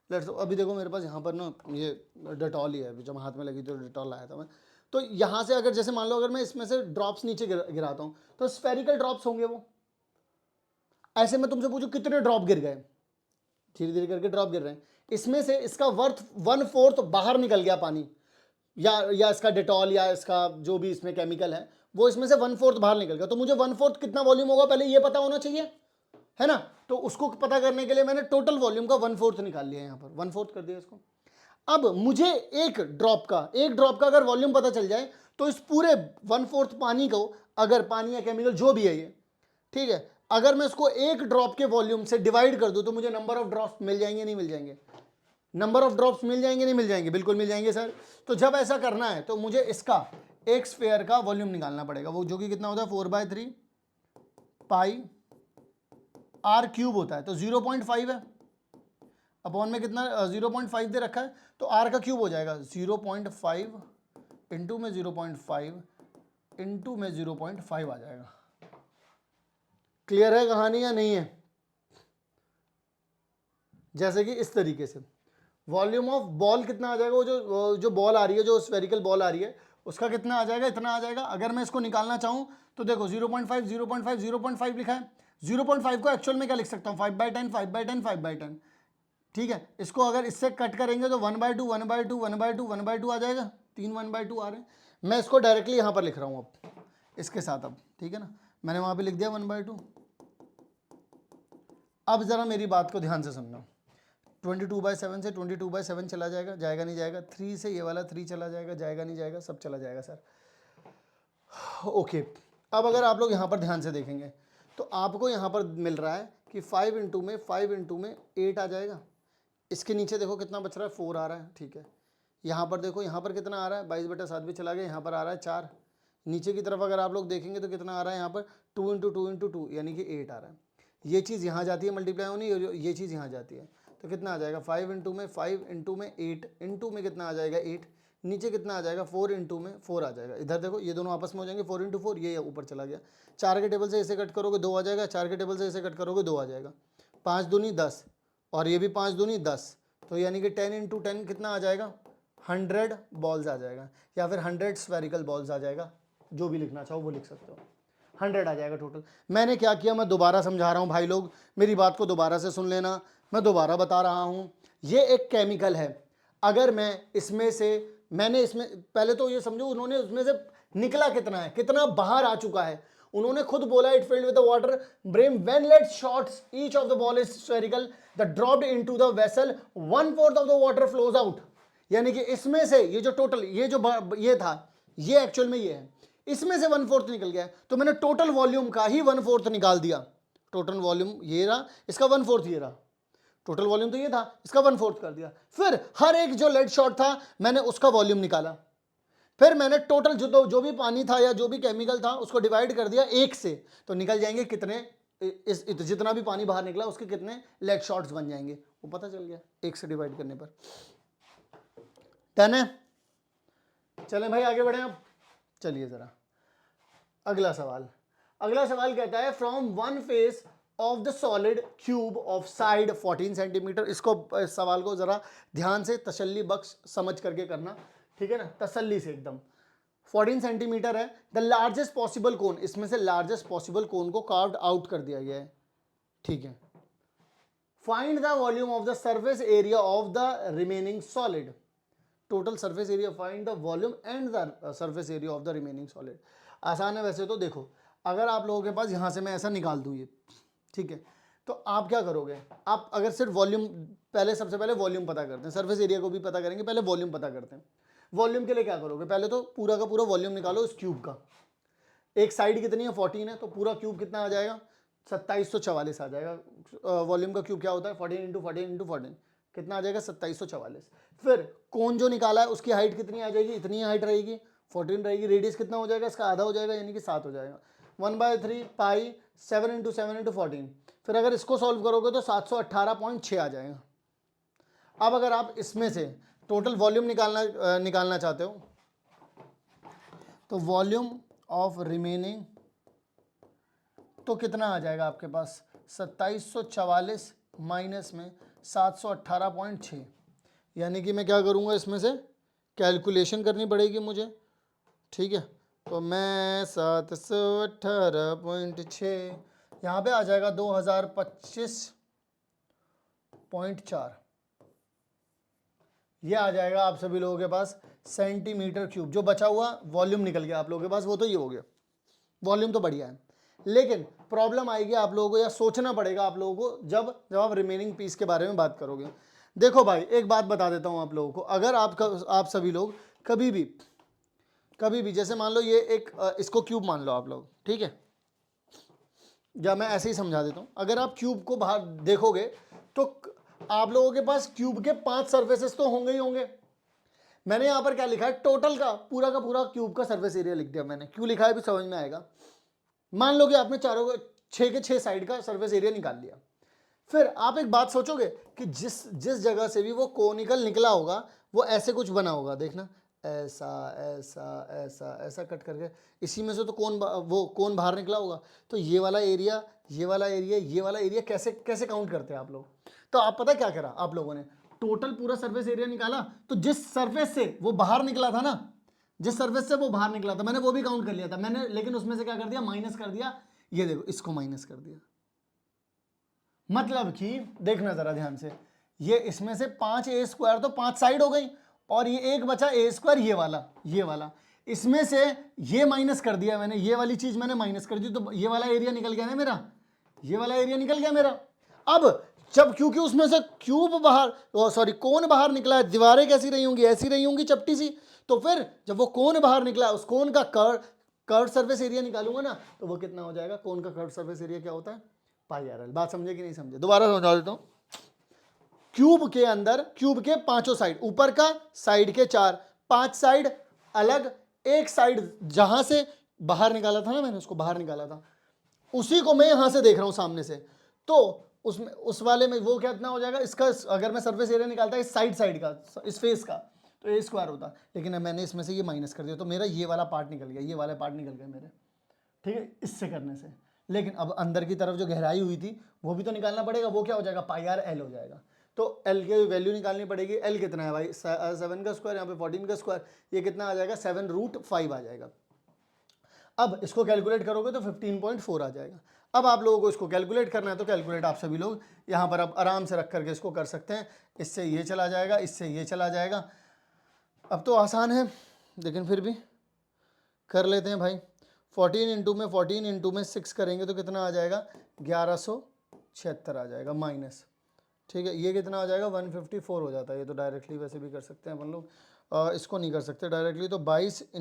अभी देखो मेरे पास यहाँ पर ना ये डेटॉल ही है, अभी जब हाथ में लगी तो डेटॉल लाया था मैं। तो यहाँ से अगर जैसे मान लो अगर मैं इसमें से ड्रॉप्स नीचे गिराता हूँ तो स्फेरिकल ड्रॉप्स होंगे वो। ऐसे मैं तुमसे पूछूं कितने ड्रॉप गिर गए, धीरे धीरे करके ड्रॉप गिर रहे हैं, इसमें से इसका वर्थ 1/4 बाहर निकल गया पानी, या इसका डेटॉल या इसका जो भी इसमें केमिकल है वो इसमें से 1/4 बाहर निकल गया। तो मुझे 1/4 कितना वॉल्यूम होगा पहले ये पता होना चाहिए, है ना। तो उसको पता करने के लिए मैंने टोटल वॉल्यूम का 1/4 निकाल लिया, यहाँ पर 1/4 कर दिया इसको। अब मुझे एक ड्रॉप का अगर वॉल्यूम पता चल जाए तो इस पूरे 1/4 पानी को, अगर पानी या केमिकल जो भी है ये, ठीक है, अगर मैं इसको एक ड्रॉप के वॉल्यूम से डिवाइड कर दूं तो मुझे नंबर ऑफ ड्रॉप्स मिल जाएंगे नहीं मिल जाएंगे, नंबर ऑफ ड्रॉप्स मिल जाएंगे नहीं मिल जाएंगे, बिल्कुल मिल जाएंगे सर। तो जब ऐसा करना है तो मुझे इसका एक स्फीयर का वॉल्यूम निकालना पड़ेगा, वो जो कि कितना होता है 4/3 पाई आर क्यूब होता है, तो 0.5 है, अपॉन में कितना 0.5 दे रखा है, तो आर का क्यूब हो जाएगा 0.5 इंटू में 0.5 इंटू में 0.5 आ जाएगा। क्लियर है कहानी या नहीं है? जैसे कि इस तरीके से वॉल्यूम ऑफ बॉल कितना आ जाएगा, वो जो बॉल आ रही है, जो स्फेरिकल बॉल आ रही है, उसका कितना आ जाएगा, इतना आ जाएगा। अगर मैं इसको निकालना चाहूं तो देखो 0.5 0.5 0.5 लिखा है। 0.5 को एक्चुअल में क्या लिख सकता हूँ, 5/10 5/10 5/10। ठीक है, इसको अगर इससे कट करेंगे तो 1/2 1/2 1/2 1/2 आ जाएगा, 3 1/2 आ रहे हैं। मैं इसको डायरेक्टली यहां पर लिख रहा हूं अब इसके साथ, अब ठीक है ना, मैंने वहां पे लिख दिया 1/2। अब जरा मेरी बात को ध्यान से सुनना, 22/7 से 22/7 चला जाएगा, जाएगा नहीं जाएगा, 3 से ये वाला 3 चला जाएगा, जाएगा नहीं जाएगा, सब चला जाएगा सर। ओके, अब अगर आप लोग यहाँ पर ध्यान से देखेंगे तो आपको यहाँ पर मिल रहा है कि 5 इंटू में 8 आ जाएगा। इसके नीचे देखो कितना बच रहा है, 4 आ रहा है। ठीक है, यहाँ पर देखो, यहाँ पर कितना आ रहा है, 22/7 भी चला गया, यहाँ पर आ रहा है 4। नीचे की तरफ अगर आप लोग देखेंगे तो कितना आ रहा है यहाँ पर, 2 इंटू 2 इंटू 2 यानी कि 8 आ रहा है। ये चीज़ यहाँ जाती है मल्टीप्लाई होनी, ये चीज़ यहाँ जाती है, तो कितना आ जाएगा, 5 इंटू में 8 इंटू में कितना आ जाएगा 8, नीचे कितना आ जाएगा 4 इंटू में 4 आ जाएगा। इधर देखो ये दोनों आपस में हो जाएंगे, 4 इंटू 4, ये ऊपर चला गया। 4 के टेबल से इसे कट करोगे 2 आ जाएगा, 4 के टेबल से इसे कट करोगे 2 आ जाएगा। 5 दूनी 10 और ये भी 5 दूनी 10, तो यानी कि 10 इंटू 10 कितना आ जाएगा, 100 बॉल्स आ जाएगा, या फिर 100 स्फेरिकल बॉल्स आ जाएगा, जो भी लिखना चाहो वो लिख सकते हो। 100 आ जाएगा टोटल। मैंने क्या किया, मैं दोबारा समझा रहा हूँ भाई लोग, मेरी बात को दोबारा से सुन लेना, मैं दोबारा बता रहा हूँ। ये एक केमिकल है, अगर मैं इसमें से, मैंने इसमें पहले तो ये समझो उन्होंने उसमें से निकला कितना है, कितना बाहर आ चुका है। उन्होंने खुद बोला it filled with the water brim when lead shots each of the ball is spherical the dropped into the vessel 1/4 of the water flows out. यानी कि इसमें से ये जो टोटल, ये जो ये था, ये एक्चुअल में ये है, इसमें से 1/4 निकल गया है, तो मैंने टोटल वॉल्यूम का ही 1/4 निकाल दिया। टोटल वॉल्यूम ये रहा, इसका 1/4 ये रहा, टोटल वॉल्यूम तो ये था, इसका 1/4 कर दिया। फिर हर एक जो लेड शॉट था मैंने उसका वॉल्यूम निकाला, फिर मैंने टोटल जो भी पानी था या जो भी केमिकल था उसको डिवाइड कर दिया 1 से, तो निकल जाएंगे कितने, जितना भी पानी बाहर निकला उसके कितने लेड शॉट्स बन जाएंगे, वो पता चल गया 1 से डिवाइड करने पर। डन है? चलें भाई आगे बढ़े अब। चलिए जरा अगला सवाल। अगला सवाल कहता है from one face of the solid cube of side 14 centimetre. इसको, इस सवाल को जरा ध्यान से तसल्ली बख्श समझ करके करना, ठीक है ना, तसल्ली से एकदम। 14 सेंटीमीटर है, द लार्जेस्ट पॉसिबल कोन, इसमें से लार्जेस्ट पॉसिबल कोन को कार्व्ड आउट कर दिया गया है। ठीक है, find the volume of the surface area of the remaining solid. Total surface area, find the volume and the surface area of the remaining solid. आसान है वैसे तो। देखो अगर आप लोगों के पास यहाँ से मैं ऐसा निकाल दूँ ये, ठीक है, तो आप क्या करोगे, आप अगर सिर्फ वॉल्यूम, पहले सबसे पहले वॉल्यूम पता करते हैं, सरफेस एरिया को भी पता करेंगे, पहले वॉल्यूम पता करते हैं। वॉल्यूम के लिए क्या करोगे, पहले तो पूरा का पूरा वॉल्यूम निकालो इस क्यूब का। एक साइड कितनी है, 14 है, तो पूरा क्यूब कितना आ जाएगा, 2744 आ जाएगा। वॉल्यूम का क्यूब क्या होता है, 14 इंटू 14 इंटू 14, कितना आ जाएगा, 2744। फिर कोन जो निकाला है उसकी हाइट कितनी आ जाएगी, इतनी हाइट रहेगी, 14 रहेगी। रेडियस कितना हो जाएगा, इसका आधा हो जाएगा, यानी कि 7 हो जाएगा। 1/3 पाई 7 इंटू 7 इंटू 14। फिर अगर इसको सॉल्व करोगे तो 718.6 आ जाएगा। अब अगर आप इसमें से टोटल वॉल्यूम निकालना चाहते हो, तो वॉल्यूम ऑफ रिमेनिंग तो कितना आ जाएगा आपके पास, 2744 माइनस में 718.6, यानी कि मैं क्या करूँगा, इसमें से कैलकुलेशन करनी पड़ेगी मुझे। ठीक है, तो मैं 718.6 यहाँ पे आ जाएगा 2025.4, ये आ जाएगा आप सभी लोगों के पास सेंटीमीटर क्यूब। जो बचा हुआ वॉल्यूम निकल गया आप लोगों के पास, वो तो ये हो गया, वॉल्यूम तो बढ़िया है। लेकिन प्रॉब्लम आएगी आप लोगों को, या सोचना पड़ेगा आप लोगों को जब आप रिमेनिंग पीस के बारे में बात करोगे। देखो भाई एक बात बता देता हूँ आप लोगों को, अगर आप सभी लोग कभी भी जैसे मान लो ये एक इसको क्यूब मान लो आप लोग, ठीक है, या मैं ऐसे ही समझा देता हूँ। अगर आप क्यूब को बाहर देखोगे तो आप लोगों के पास क्यूब के 5 सरफेसेस तो होंगे ही होंगे। मैंने यहाँ पर क्या लिखा है, टोटल का पूरा क्यूब का सरफेस एरिया लिख दिया मैंने। क्यों लिखा है भी समझ में आएगा। मान लो कि आपने 6 के 6 साइड का सरफेस एरिया निकाल लिया। फिर आप एक बात सोचोगे कि जिस जगह से भी वो कोनिकल निकला होगा वो ऐसे कुछ बना होगा, देखना ऐसा ऐसा ऐसा ऐसा कट करके, इसी में से तो वो कोन बाहर निकला होगा। तो ये वाला एरिया, ये वाला एरिया, ये वाला एरिया कैसे कैसे काउंट करते हैं आप लोग? तो आप पता क्या करा आप लोगों ने, टोटल पूरा सरफेस एरिया निकाला, तो जिस सरफेस से वो बाहर निकला था ना, जिस सर्विस से वो बाहर निकला था मैंने वो भी काउंट कर लिया था मैंने, लेकिन उसमें से क्या कर दिया, माइनस कर दिया। ये देखो इसको माइनस कर दिया, मतलब कि देखना जरा ध्यान से, ये इसमें से 5a² तो 5 साइड हो गई, और ये एक बचा a², ये वाला इसमें से ये माइनस कर दिया मैंने, ये वाली चीज मैंने माइनस कर दी, तो ये वाला एरिया निकल गया ना मेरा, ये वाला एरिया निकल गया मेरा। अब जब क्योंकि उसमें से क्यूब बाहर, सॉरी कोन बाहर निकला है, दीवारें कैसी रही होंगी, ऐसी रही होंगी चपटी सी, तो फिर जब वो कोन बाहर निकला, उस कोन का कर्व सर्फेस एरिया निकालूंगा ना, तो वो कितना हो जाएगा, कोन का कर्व सर्फेस एरिया क्या होता है, पाई आर एल। बात समझे कि नहीं समझे? दोबारा समझा देता हूं। क्यूब के अंदर, क्यूब के पांचों साइड, ऊपर का साइड के 4, 5 साइड अलग, एक साइड जहां से बाहर निकाला था ना मैंने, उसको बाहर निकाला था, उसी को मैं यहां से देख रहा हूं सामने से, तो उसमें उस वाले में वो कितना हो जाएगा, इसका अगर मैं सरफेस एरिया निकालता इस साइड का, इस फेस का, तो a² होता, लेकिन मैंने इसमें से ये माइनस कर दिया, तो मेरा ये वाला पार्ट निकल गया, ये वाला पार्ट निकल गया मेरे, ठीक है, इससे करने से। लेकिन अब अंदर की तरफ जो गहराई हुई थी वो भी तो निकालना पड़ेगा, वो क्या हो जाएगा, पाई आर एल हो जाएगा। तो एल की वैल्यू निकालनी पड़ेगी, एल कितना है भाई, 7 का स्क्वायर, यहाँ पे 14 का स्क्वायर, ये कितना आ जाएगा, 7√5 आ जाएगा। अब इसको कैलकुलेट करोगे तो 15.4 आ जाएगा। अब आप लोगों को इसको कैलकुलेट करना है, तो कैलकुलेट आप सभी लोग यहाँ पर अब आराम से रख करके इसको कर सकते हैं, इससे ये चला जाएगा, इससे ये चला जाएगा। अब तो आसान है, लेकिन फिर भी कर लेते हैं भाई। 14 में 6 करेंगे तो कितना आ जाएगा, 1176 आ जाएगा माइनस, ठीक है, ये कितना आ जाएगा, 154 हो जाता है। ये तो डायरेक्टली वैसे भी कर सकते हैं अपन लोग, इसको नहीं कर सकते डायरेक्टली, तो 15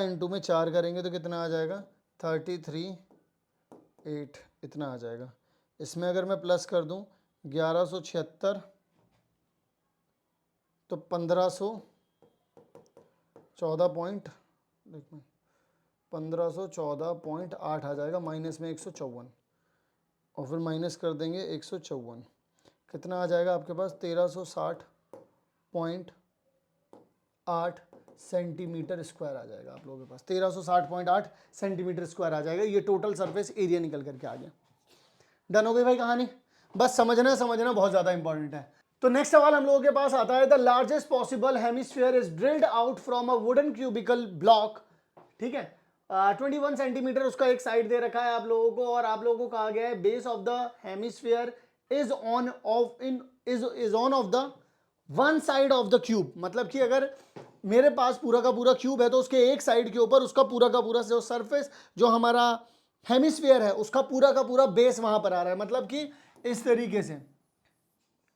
इंटू में 4 करेंगे तो कितना आ जाएगा, 33.8 इतना आ जाएगा। इसमें अगर मैं प्लस कर दूं 1176, तो 1514.8 आ जाएगा, माइनस में 154, और फिर माइनस कर देंगे 154, कितना आ जाएगा आपके पास, 1360.8 सेंटीमीटर स्क्वायर आ जाएगा आप लोगों के पास, 1360.8 सेंटीमीटर स्क्वायर आ जाएगा। ये टोटल सरफेस एरिया निकल करके आ गया। डन हो गई भाई कहानी, बस समझना बहुत ज़्यादा इंपॉर्टेंट है। तो नेक्स्ट सवाल हम लोगों के पास आता है, the largest possible hemisphere is drilled out from a wooden cubical block, ठीक है, 21 सेंटीमीटर उसका एक साइड दे रखा है आप लोगों को, और आप लोगों को कहा गया है base of the hemisphere is on off the one side of the cube, मतलब कि अगर मेरे पास पूरा का पूरा क्यूब है तो उसके एक साइड के ऊपर उसका पूरा का पूरा जो सरफेस, जो हमारा हेमिस्फीयर है, उसका पूरा का पूरा बेस वहां पर आ रहा है, मतलब कि इस तरीके से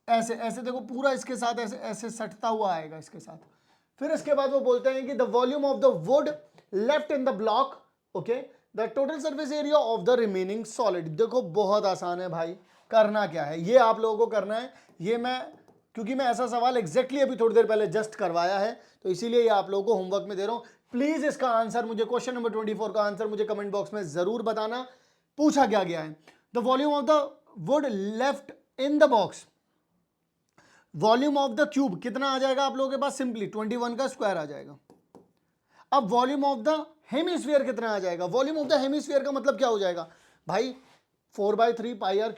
ऐसे ऐसे देखो, पूरा इसके साथ ऐसे ऐसे सटता हुआ आएगा इसके साथ। फिर इसके बाद वो बोलते हैं कि the volume of the wood left in the block, okay, the total surface area of the remaining solid. देखो बहुत आसान है भाई, करना क्या है, ये आप लोगों को करना है, ये मैं क्योंकि मैं ऐसा सवाल एग्जैक्टली अभी थोड़ी देर पहले जस्ट करवाया है, तो इसीलिए ये आप लोगों को होमवर्क में दे रहा हूं। प्लीज इसका आंसर मुझे, क्वेश्चन नंबर 24 का आंसर मुझे कमेंट बॉक्स में जरूर बताना, पूछा क्या गया है। The volume of the wood left in the box, volume of the cube कितना आ जाएगा आप लोगों के पास, सिंपली 21 का स्क्वायर आ जाएगा। अब वॉल्यूम ऑफ द हेमिस्फीयर कितना आ जाएगा, वॉल्यूम ऑफ द हेमिस्फीयर का मतलब क्या हो जाएगा भाई, 4/3 पाई आर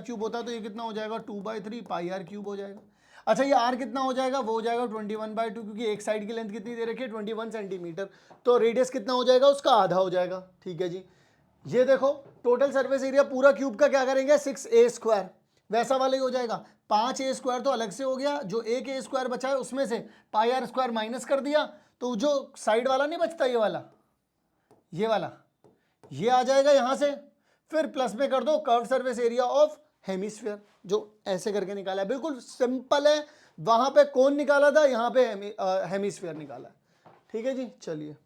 क्यूब होता है, तो ये कितना हो जाएगा, 2/3 पाई आर क्यूब हो जाएगा। अच्छा ये आर कितना हो जाएगा, वो हो जाएगा 21/2, क्योंकि एक साइड की लेंथ कितनी दे रखी है, 21 सेंटीमीटर, तो रेडियस कितना हो जाएगा, उसका आधा हो जाएगा, ठीक है जी। ये देखो टोटल सरफेस एरिया पूरा क्यूब का क्या करेंगे, 6a², वैसा वाला ही हो जाएगा, 5a² तो अलग से हो गया, जो एक a² बचा है उसमें से पाई आर स्क्वायर माइनस कर दिया, तो जो साइड वाला नहीं बचता, ये वाला ये आ जाएगा यहां से, फिर प्लस में कर दो curve surface area of hemisphere, जो ऐसे करके निकाला है, बिल्कुल सिंपल है, वहां पे कौन निकाला था, यहां पे हेमिस्फीयर निकाला है, ठीक है जी। चलिए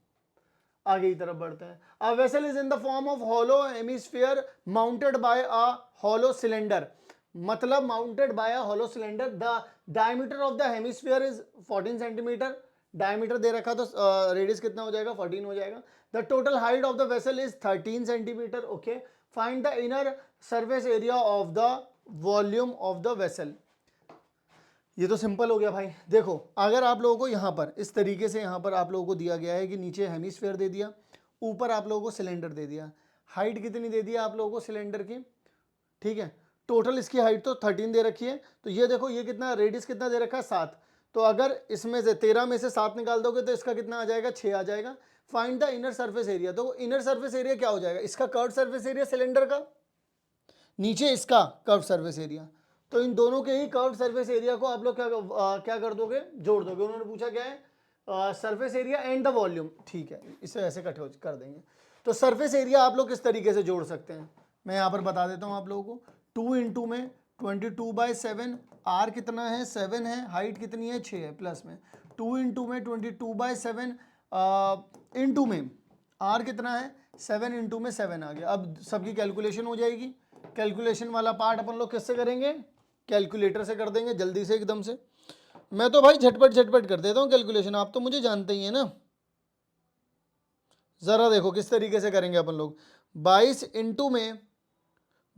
आगे की तरफ बढ़ते हैं। A vessel is in the form of hollow hemisphere mounted by a hollow cylinder, मतलब mounted by a hollow cylinder, the diameter of the hemisphere is 14 centimetre, diameter दे रखा तो रेडियस कितना हो जाएगा, 14 हो जाएगा। The total height of the vessel is 13 centimetre, okay, find the inner surface area of the volume of the vessel. ये तो सिंपल हो गया भाई। देखो अगर आप लोगों को यहाँ पर इस तरीके से यहाँ पर आप लोगों को दिया गया है कि नीचे हेमिस्फेयर दे दिया, ऊपर आप लोगों को सिलेंडर दे दिया, हाइट कितनी दे दिया आप लोगों को सिलेंडर की, ठीक है, टोटल इसकी हाइट तो 13 दे रखी है। तो ये देखो ये कितना रेडियस कितना दे रखा है 7, तो अगर इसमें से 13 में से 7 निकाल दोगे तो इसका कितना आ जाएगा 6 आ जाएगा। Find the inner surface area, तो इनर सरफेस एरिया क्या हो जाएगा, इसका कर्व सरफेस एरिया सिलेंडर का, नीचे इसका कर्व सरफेस एरिया, तो इन दोनों के ही कर्व सरफेस एरिया को आप लोग क्या कर दोगे, जोड़ दोगे। उन्होंने पूछा क्या है surface area and the volume, ठीक है, इसे ऐसे कट कर देंगे। तो सरफेस एरिया आप लोग किस तरीके से जोड़ सकते हैं, मैं यहाँ पर बता देता हूँ आप लोगों को। 2 इंटू में 22/7, आर कितना है 7 है, हाइट कितनी है 6 है, प्लस में 2 इंटू में 22/7 इंटू में आर कितना है 7 इंटू में 7 आ गया। अब सबकी कैलकुलेशन हो जाएगी। कैलकुलेशन वाला पार्ट अपन लोग किससे करेंगे, कैलकुलेटर से कर देंगे जल्दी से एकदम से। मैं तो भाई झटपट झटपट कर देता हूँ कैलकुलेशन, आप तो मुझे जानते ही है ना। ज़रा देखो किस तरीके से करेंगे अपन लोग। 22 इंटू में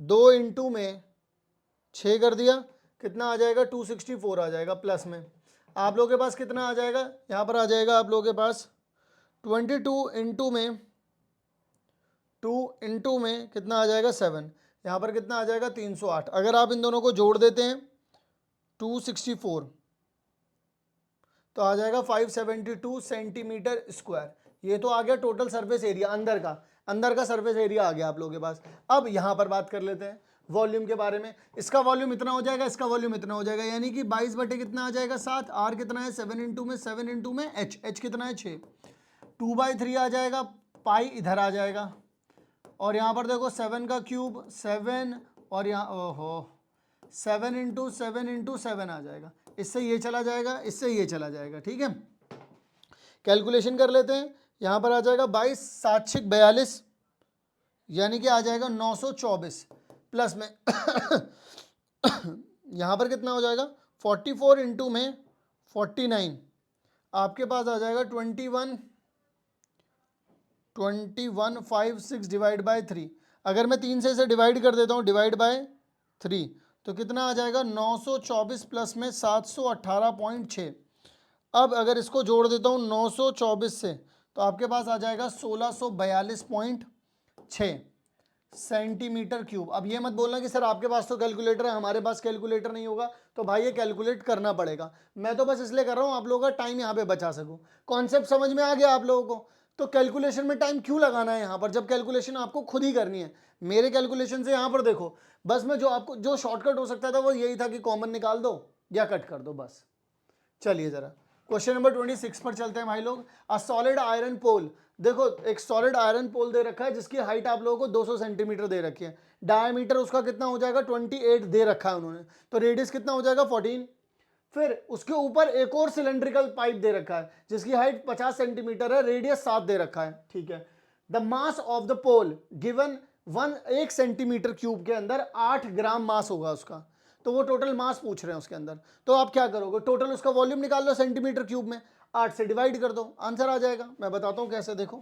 2 इंटू में 6 कर दिया, कितना आ जाएगा 264 आ जाएगा, प्लस में आप लोगों के पास कितना आ जाएगा, यहाँ पर आ जाएगा आप लोगों के पास 22 इंटू में 2 इंटू में कितना आ जाएगा 7, यहाँ पर कितना आ जाएगा 308। अगर आप इन दोनों को जोड़ देते हैं 264 तो आ जाएगा 572 सेंटीमीटर स्क्वायर। ये तो आ गया टोटल सरफेस एरिया, अंदर का सरफेस एरिया आ गया आप लोगों के पास। अब यहाँ पर बात कर लेते हैं वॉल्यूम के बारे में। इसका वॉल्यूम इतना हो जाएगा, इसका वॉल्यूम इतना हो जाएगा, यानी कि 22 बटे कितना आ जाएगा 7, आर कितना है 7 इंटू में 7 इंटू में एच कितना है 6, 2/3 आ जाएगा, पाई इधर आ जाएगा, और यहाँ पर देखो 7 का क्यूब 7, और यहाँ ओहो 7 इंटू 7 आ जाएगा, इससे ये चला जाएगा, इससे ये चला जाएगा, ठीक है। कैलकुलेशन कर लेते हैं, यहाँ पर आ जाएगा 22 7 6 42, यानी कि आ जाएगा 924, प्लस में यहाँ पर कितना हो जाएगा 44 इंटू में 49, आपके पास आ जाएगा 2156 डिवाइड बाय 3। अगर मैं 3 से इसे डिवाइड कर देता हूँ डिवाइड बाय 3 तो कितना आ जाएगा 924 प्लस में 718.6। अब अगर इसको जोड़ देता हूँ 924 से तो आपके पास आ जाएगा 1642.6 सेंटीमीटर क्यूब। अब ये मत बोलना कि सर आपके पास तो कैलकुलेटर है, हमारे पास कैलकुलेटर नहीं होगा, तो भाई ये कैलकुलेट करना पड़ेगा। मैं तो बस इसलिए कर रहा हूँ आप लोगों का टाइम यहाँ पे बचा सकूँ। कॉन्सेप्ट समझ में आ गया आप लोगों को, तो कैलकुलेशन में टाइम क्यों लगाना है यहाँ पर, जब कैलकुलेशन आपको खुद ही करनी है। मेरे कैलकुलेशन से यहाँ पर देखो, बस मैं जो आपको जो शॉर्टकट हो सकता था वो यही था कि कॉमन निकाल दो या कट कर दो बस। चलिए जरा क्वेश्चन नंबर 26 पर चलते हैं भाई लोग। अ सॉलिड आयरन पोल, देखो एक सॉलिड आयरन पोल दे रखा है जिसकी हाइट आप लोगों को 200 सेंटीमीटर दे रखी है, डायमीटर उसका कितना हो जाएगा 28 दे रखा है उन्होंने, तो रेडियस कितना हो जाएगा 14। फिर उसके ऊपर एक और सिलेंड्रिकल पाइप दे रखा है जिसकी हाइट 50 सेंटीमीटर है, रेडियस 7 दे रखा है, ठीक है। The mass of the pole given 1 centimetre cube के अंदर 8 ग्राम मास होगा उसका, तो वो टोटल मास पूछ रहे हैं उसके अंदर। तो आप क्या करोगे, टोटल उसका वॉल्यूम निकाल लो सेंटीमीटर क्यूब में, 8 से डिवाइड कर दो, आंसर आ जाएगा। मैं बताता हूँ कैसे, देखो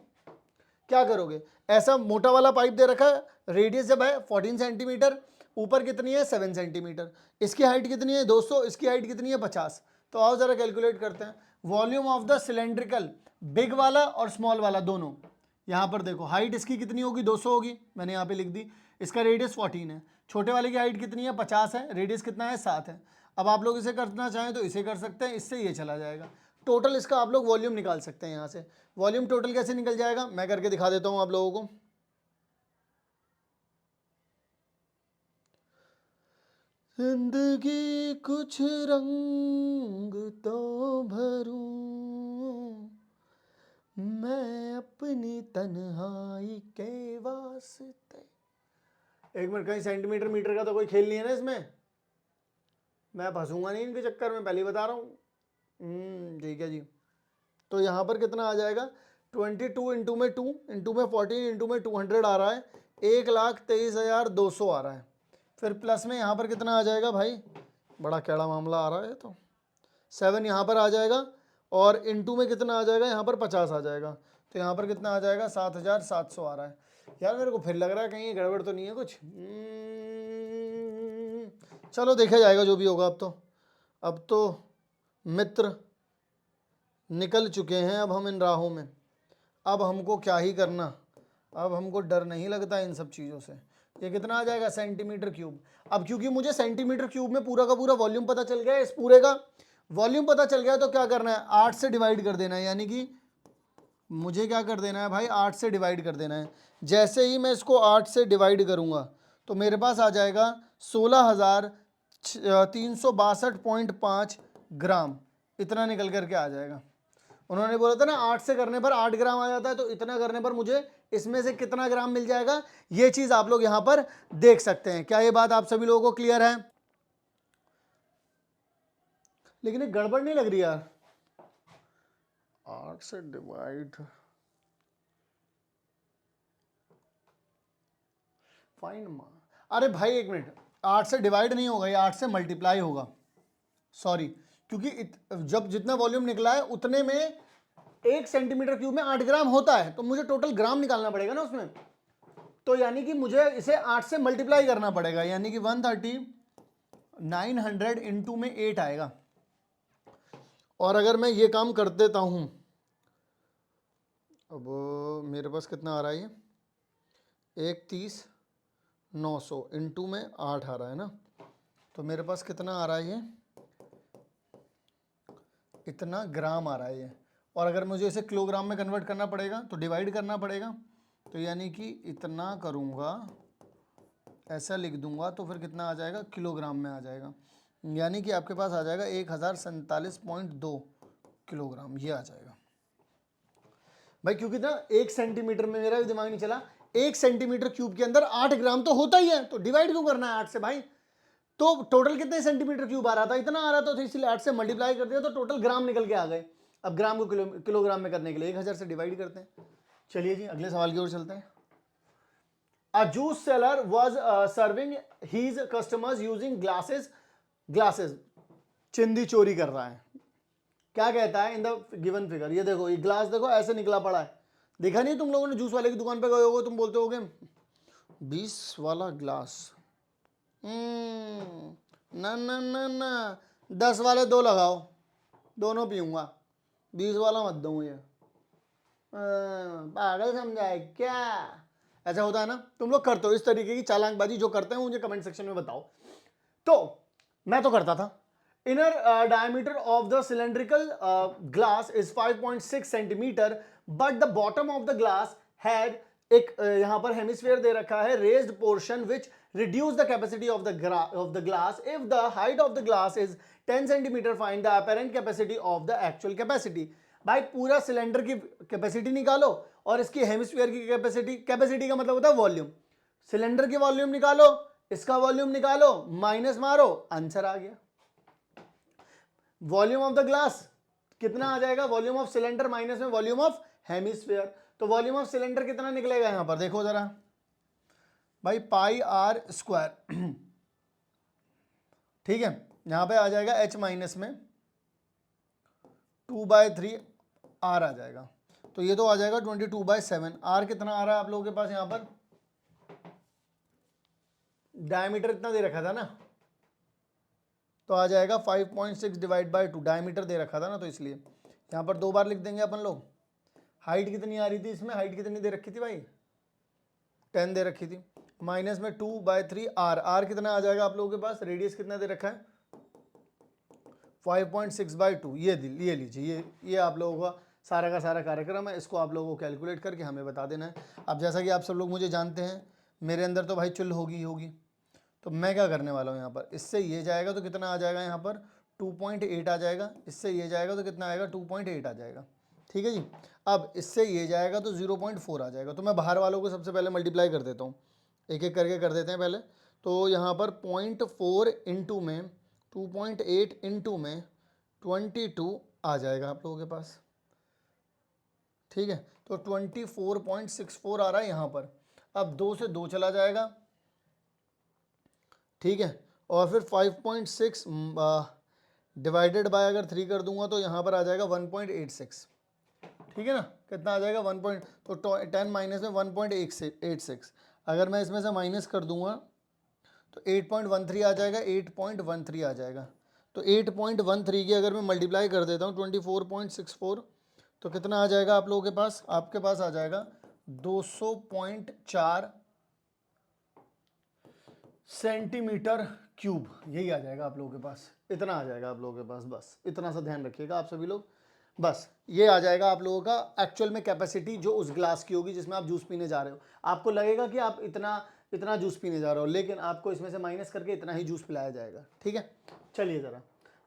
क्या करोगे। ऐसा मोटा वाला पाइप दे रखा है, रेडियस जब है 14 सेंटीमीटर, ऊपर कितनी है 7 सेंटीमीटर, इसकी हाइट कितनी है 200, इसकी हाइट कितनी है 50। तो आओ जरा कैलकुलेट करते हैं। Volume of the cylindrical, big वाला और स्मॉल वाला दोनों, यहाँ पर देखो हाइट इसकी कितनी होगी 200 होगी, मैंने यहाँ पे लिख दी। इसका रेडियस 14 है, छोटे वाले की हाइट कितनी है 50 है, रेडियस कितना है 7 है। अब आप लोग इसे करना चाहें तो इसे कर सकते हैं, इससे ये चला जाएगा। टोटल इसका आप लोग वॉल्यूम निकाल सकते हैं यहाँ से। वॉल्यूम टोटल कैसे निकल जाएगा, मैं करके दिखा देता हूँ आप लोगों को। जिंदगी कुछ रंग तो भरूं मैं अपनी तन्हाई के वास्ते। एक मिनट, कहीं सेंटीमीटर मीटर का तो कोई खेल नहीं है ना इसमें, मैं फंसूंगा नहीं इनके चक्कर में, पहले ही बता रहा हूँ। ठीक है जी। तो यहाँ पर कितना आ जाएगा 22 इंटू में 2 इंटू में 14 इंटू में 200 आ रहा है, 1,23,200 आ रहा है। फिर प्लस में यहाँ पर कितना आ जाएगा भाई, बड़ा कैड़ा मामला आ रहा है, तो 7 यहाँ पर आ जाएगा, और इंटू में कितना आ जाएगा यहाँ पर 50 आ जाएगा, तो यहाँ पर कितना आ जाएगा 7,700 आ रहा है। यार मेरे को फिर लग रहा है कहीं ये गड़बड़ तो नहीं है कुछ। चलो देखा जाएगा जो भी होगा अब तो। अब तो मित्र निकल चुके हैं अब हम इन राहों में, अब हमको क्या ही करना, अब हमको डर नहीं लगता इन सब चीज़ों से। ये कितना आ जाएगा सेंटीमीटर क्यूब। अब क्योंकि मुझे सेंटीमीटर क्यूब में पूरा का पूरा वॉल्यूम पता चल गया है, इस पूरे का वॉल्यूम पता चल गया, तो क्या करना है 8 से डिवाइड कर देना है, यानी कि मुझे क्या कर देना है भाई 8 से डिवाइड कर देना है। जैसे ही मैं इसको 8 से डिवाइड करूँगा तो मेरे पास आ जाएगा 16,362.5 ग्राम, इतना निकल करके आ जाएगा। उन्होंने बोला था ना 8 से करने पर 8 ग्राम आ जाता है, तो इतना करने पर मुझे इसमें से कितना ग्राम मिल जाएगा, ये चीज़ आप लोग यहाँ पर देख सकते हैं। क्या ये बात आप सभी लोगों को क्लियर है? लेकिन एक गड़बड़ नहीं लग रही यार, 8 से डिवाइड, फाइन। अरे भाई एक मिनट, 8 से डिवाइड नहीं होगा, ये 8 से मल्टीप्लाई होगा, सॉरी, क्योंकि जब जितना वॉल्यूम निकला है उतने में 1 सेंटीमीटर क्यूब में 8 ग्राम होता है, तो मुझे टोटल ग्राम निकालना पड़ेगा ना उसमें, तो यानी कि मुझे इसे 8 से मल्टीप्लाई करना पड़ेगा, यानी कि 130,900 इंटू में 8 आएगा। और अगर मैं ये काम कर देता हूं, अब मेरे पास कितना आ रहा है, ये 31,900 इंटू में 8 आ रहा है ना, तो मेरे पास कितना आ रहा है, ये इतना ग्राम आ रहा है ये। और अगर मुझे इसे किलोग्राम में कन्वर्ट करना पड़ेगा तो डिवाइड करना पड़ेगा, तो यानी कि इतना करूँगा, ऐसा लिख दूंगा, तो फिर कितना आ जाएगा, किलोग्राम में आ जाएगा, यानी कि आपके पास आ जाएगा 1047.2 किलोग्राम, ये आ जाएगा भाई। क्योंकि ना 1 सेंटीमीटर में मेरा भी दिमाग नहीं चला, 1 सेंटीमीटर क्यूब के अंदर 8 ग्राम तो होता ही है, तो डिवाइड क्यों करना है 8 से भाई। तो टोटल कितने सेंटीमीटर क्यूब आ रहा था, इतना आ रहा था, तो इसलिए 8 से मल्टीप्लाई कर दिया तो टोटल ग्राम निकल के आ गए। अब ग्राम को किलोग्राम में करने के लिए 1000 से डिवाइड करते हैं। चलिए जी अगले सवाल की ओर चलते हैं। A juice seller was serving his customers using glasses. चिंदी चोरी कर रहा है। क्या कहता है इन द गिवन फिगर, ये देखो, ये ग्लास देखो ऐसे निकला पड़ा है, देखा नहीं तुम लोगों ने, जूस वाले की दुकान पे गए होगे, तुम बोलते होगे 20 वाला ग्लास, ना ना ना ना 10 वाले 2 लगाओ, दोनों पीऊंगा, 20 वाला मत दो मुझे, पागल समझा है क्या। ऐसा होता है ना, तुम लोग करते हो इस तरीके की चालाकबाजी, जो करते हैं मुझे कमेंट सेक्शन में बताओ। तो मैं तो करता था। Inner diameter of the cylindrical glass is 5.6 centimetre, but the bottom of the glass had एक यहां पर हेमिस्फीयर दे रखा है, raised portion which reduce the capacity of the glass. If the height of the glass is 10 centimeter, find the apparent capacity of the actual capacity. भाई पूरा सिलेंडर की कैपेसिटी निकालो और इसकी हेमिस्फीयर की कैपेसिटी का मतलब होता है वॉल्यूम, सिलेंडर की वॉल्यूम निकालो, इसका वॉल्यूम निकालो, माइनस मारो, आंसर आ गया। वॉल्यूम ऑफ द ग्लास कितना आ जाएगा, वॉल्यूम ऑफ सिलेंडर माइनस में वॉल्यूम ऑफ हेमिस्फीयर, तो वॉल्यूम ऑफ सिलेंडर कितना निकलेगा यहां पर देखो जरा भाई, पाई आर स्क्वायर, ठीक है, यहां पे आ जाएगा h माइनस में 2/3 आर आ जाएगा, तो ये तो आ जाएगा 22/7। आर कितना आ रहा है आप लोगों के पास, यहां पर डायमीटर इतना दे रखा था ना, तो आ जाएगा 5.6 डिवाइड बाई 2, डायमीटर दे रखा था ना, तो इसलिए यहां पर 2 बार लिख देंगे अपन लोग। हाइट कितनी आ रही थी इसमें, हाइट कितनी दे रखी थी भाई, 10 दे रखी थी, माइनस में 2/3 आर, आर कितना आ जाएगा आप लोगों के पास, रेडियस कितना दे रखा है 5.6/2, ये लीजिए, ये आप लोगों का सारा का सारा कार्यक्रम है, इसको आप लोगों को कैलकुलेट करके हमें बता देना है। अब जैसा कि आप सब लोग मुझे जानते हैं, मेरे अंदर तो भाई चुल होगी, तो मैं क्या करने वाला हूँ यहाँ पर, इससे ये जाएगा तो कितना आ जाएगा यहाँ पर 2.8 आ जाएगा, इससे ये जाएगा तो कितना आएगा 2.8 आ जाएगा, ठीक है जी। अब इससे ये जाएगा तो 0.4 आ जाएगा, तो मैं बाहर वालों को सबसे पहले मल्टीप्लाई कर देता हूँ, एक एक करके कर देते हैं पहले। तो यहाँ पर 0.4 इंटू में 2.8 इंटू में 22 आ जाएगा आप लोगों के पास, ठीक है, तो 24.64 आ रहा है यहाँ पर। अब 2 से 2 चला जाएगा, ठीक है, और फिर 5.6 डिवाइडेड बाय अगर 3 कर दूंगा तो यहाँ पर आ जाएगा 1.86, ठीक है ना, कितना आ जाएगा 1. तो 10 माइनस में 1.86, अगर मैं इसमें से माइनस कर दूंगा तो 8.13 आ जाएगा, 8.13 आ जाएगा, तो 8.13 की अगर मैं मल्टीप्लाई कर देता हूँ 24.64, तो कितना आ जाएगा आप लोगों के पास? आपके पास आ जाएगा 200.4 सेंटीमीटर क्यूब, यही आ जाएगा आप लोगों के पास, इतना आ जाएगा आप लोगों के पास। बस इतना सा ध्यान रखिएगा आप सभी लोग, बस ये आ जाएगा आप लोगों का एक्चुअल में कैपेसिटी जो उस ग्लास की होगी जिसमें आप जूस पीने जा रहे हो। आपको लगेगा कि आप इतना जूस पीने जा रहे हो, लेकिन आपको इसमें से माइनस करके इतना ही जूस पिलाया जाएगा। ठीक है, चलिए ज़रा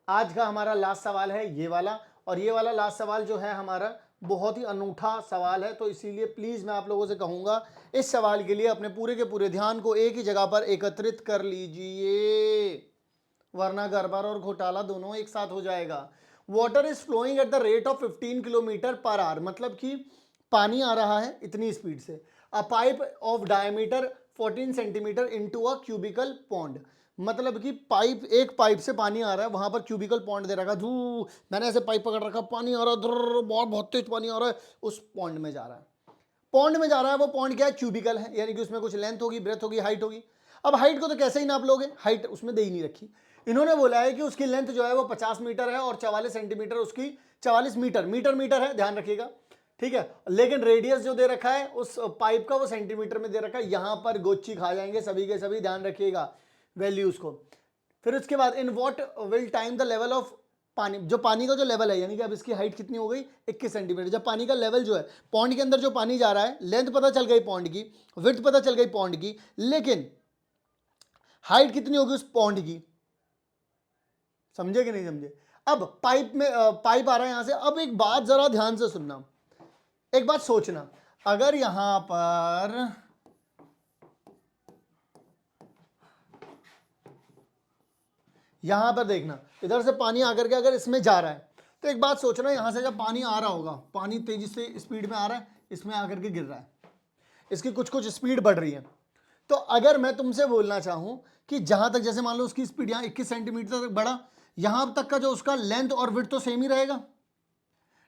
आज का हमारा लास्ट सवाल है ये वाला, और ये वाला लास्ट सवाल जो है हमारा बहुत ही अनूठा सवाल है, तो इसीलिए प्लीज़ मैं आप लोगों से कहूँगा इस सवाल के लिए अपने पूरे के पूरे ध्यान को एक ही जगह पर एकत्रित कर लीजिए, वरना गड़बड़ और घोटाला दोनों एक साथ हो जाएगा। Water is flowing at the rate of 15 kilometre per hour, मतलब कि पानी आ रहा है इतनी स्पीड से। A pipe of diameter 14 centimetre into a cubical pond, मतलब कि एक पाइप से पानी आ रहा है, वहां पर क्यूबिकल पॉन्ड दे रखा, धू मैंने ऐसे पाइप पकड़ रखा, पानी आ रहा है, बहुत तेज पानी आ रहा है, उस पॉन्ड में जा रहा है। पॉन्ड में जा रहा है, वो पॉन्ड क्या है? क्यूबिकल है, यानी कि उसमें कुछ लेंथ होगी, ब्रेथ होगी, हाइट होगी। अब हाइट को तो कैसे ही नाप लोगे, हाइट उसमें दे ही नहीं रखी। इन्होंने बोला है कि उसकी लेंथ जो है वो 50 मीटर है और 44 सेंटीमीटर उसकी 44 मीटर है, ध्यान रखिएगा। ठीक है, लेकिन रेडियस जो दे रखा है उस पाइप का वो सेंटीमीटर में दे रखा है। यहां पर गोची खा जाएंगे सभी के सभी, ध्यान रखिएगा वैल्यूज को। फिर उसके बाद in what will time the level of पानी, जो पानी का जो लेवल है, यानी कि अब इसकी हाइट कितनी हो गई? 21 सेंटीमीटर। जब पानी का लेवल जो है, पॉन्ड के अंदर जो पानी जा रहा है, लेंथ पता चल गई पॉन्ड की, विड्थ पता चल गई पॉन्ड की, लेकिन हाइट कितनी होगी उस पॉन्ड की? समझे कि नहीं समझे? अब पाइप आ रहा है यहां से। अब एक बात जरा ध्यान से सुनना, एक बात सोचना, अगर यहां पर देखना, इधर से पानी आकर के अगर इसमें जा रहा है, तो एक बात सोचना, यहां से जब पानी आ रहा होगा, पानी तेजी से स्पीड में आ रहा है, इसमें आकर के गिर रहा है, इसकी कुछ स्पीड बढ़ रही है। तो अगर मैं तुमसे बोलना चाहूं कि जहां तक, जैसे मान लो उसकी स्पीड यहां 21 सेंटीमीटर तक बढ़ा, यहां तक का जो उसका लेंथ और विड्थ तो सेम ही रहेगा।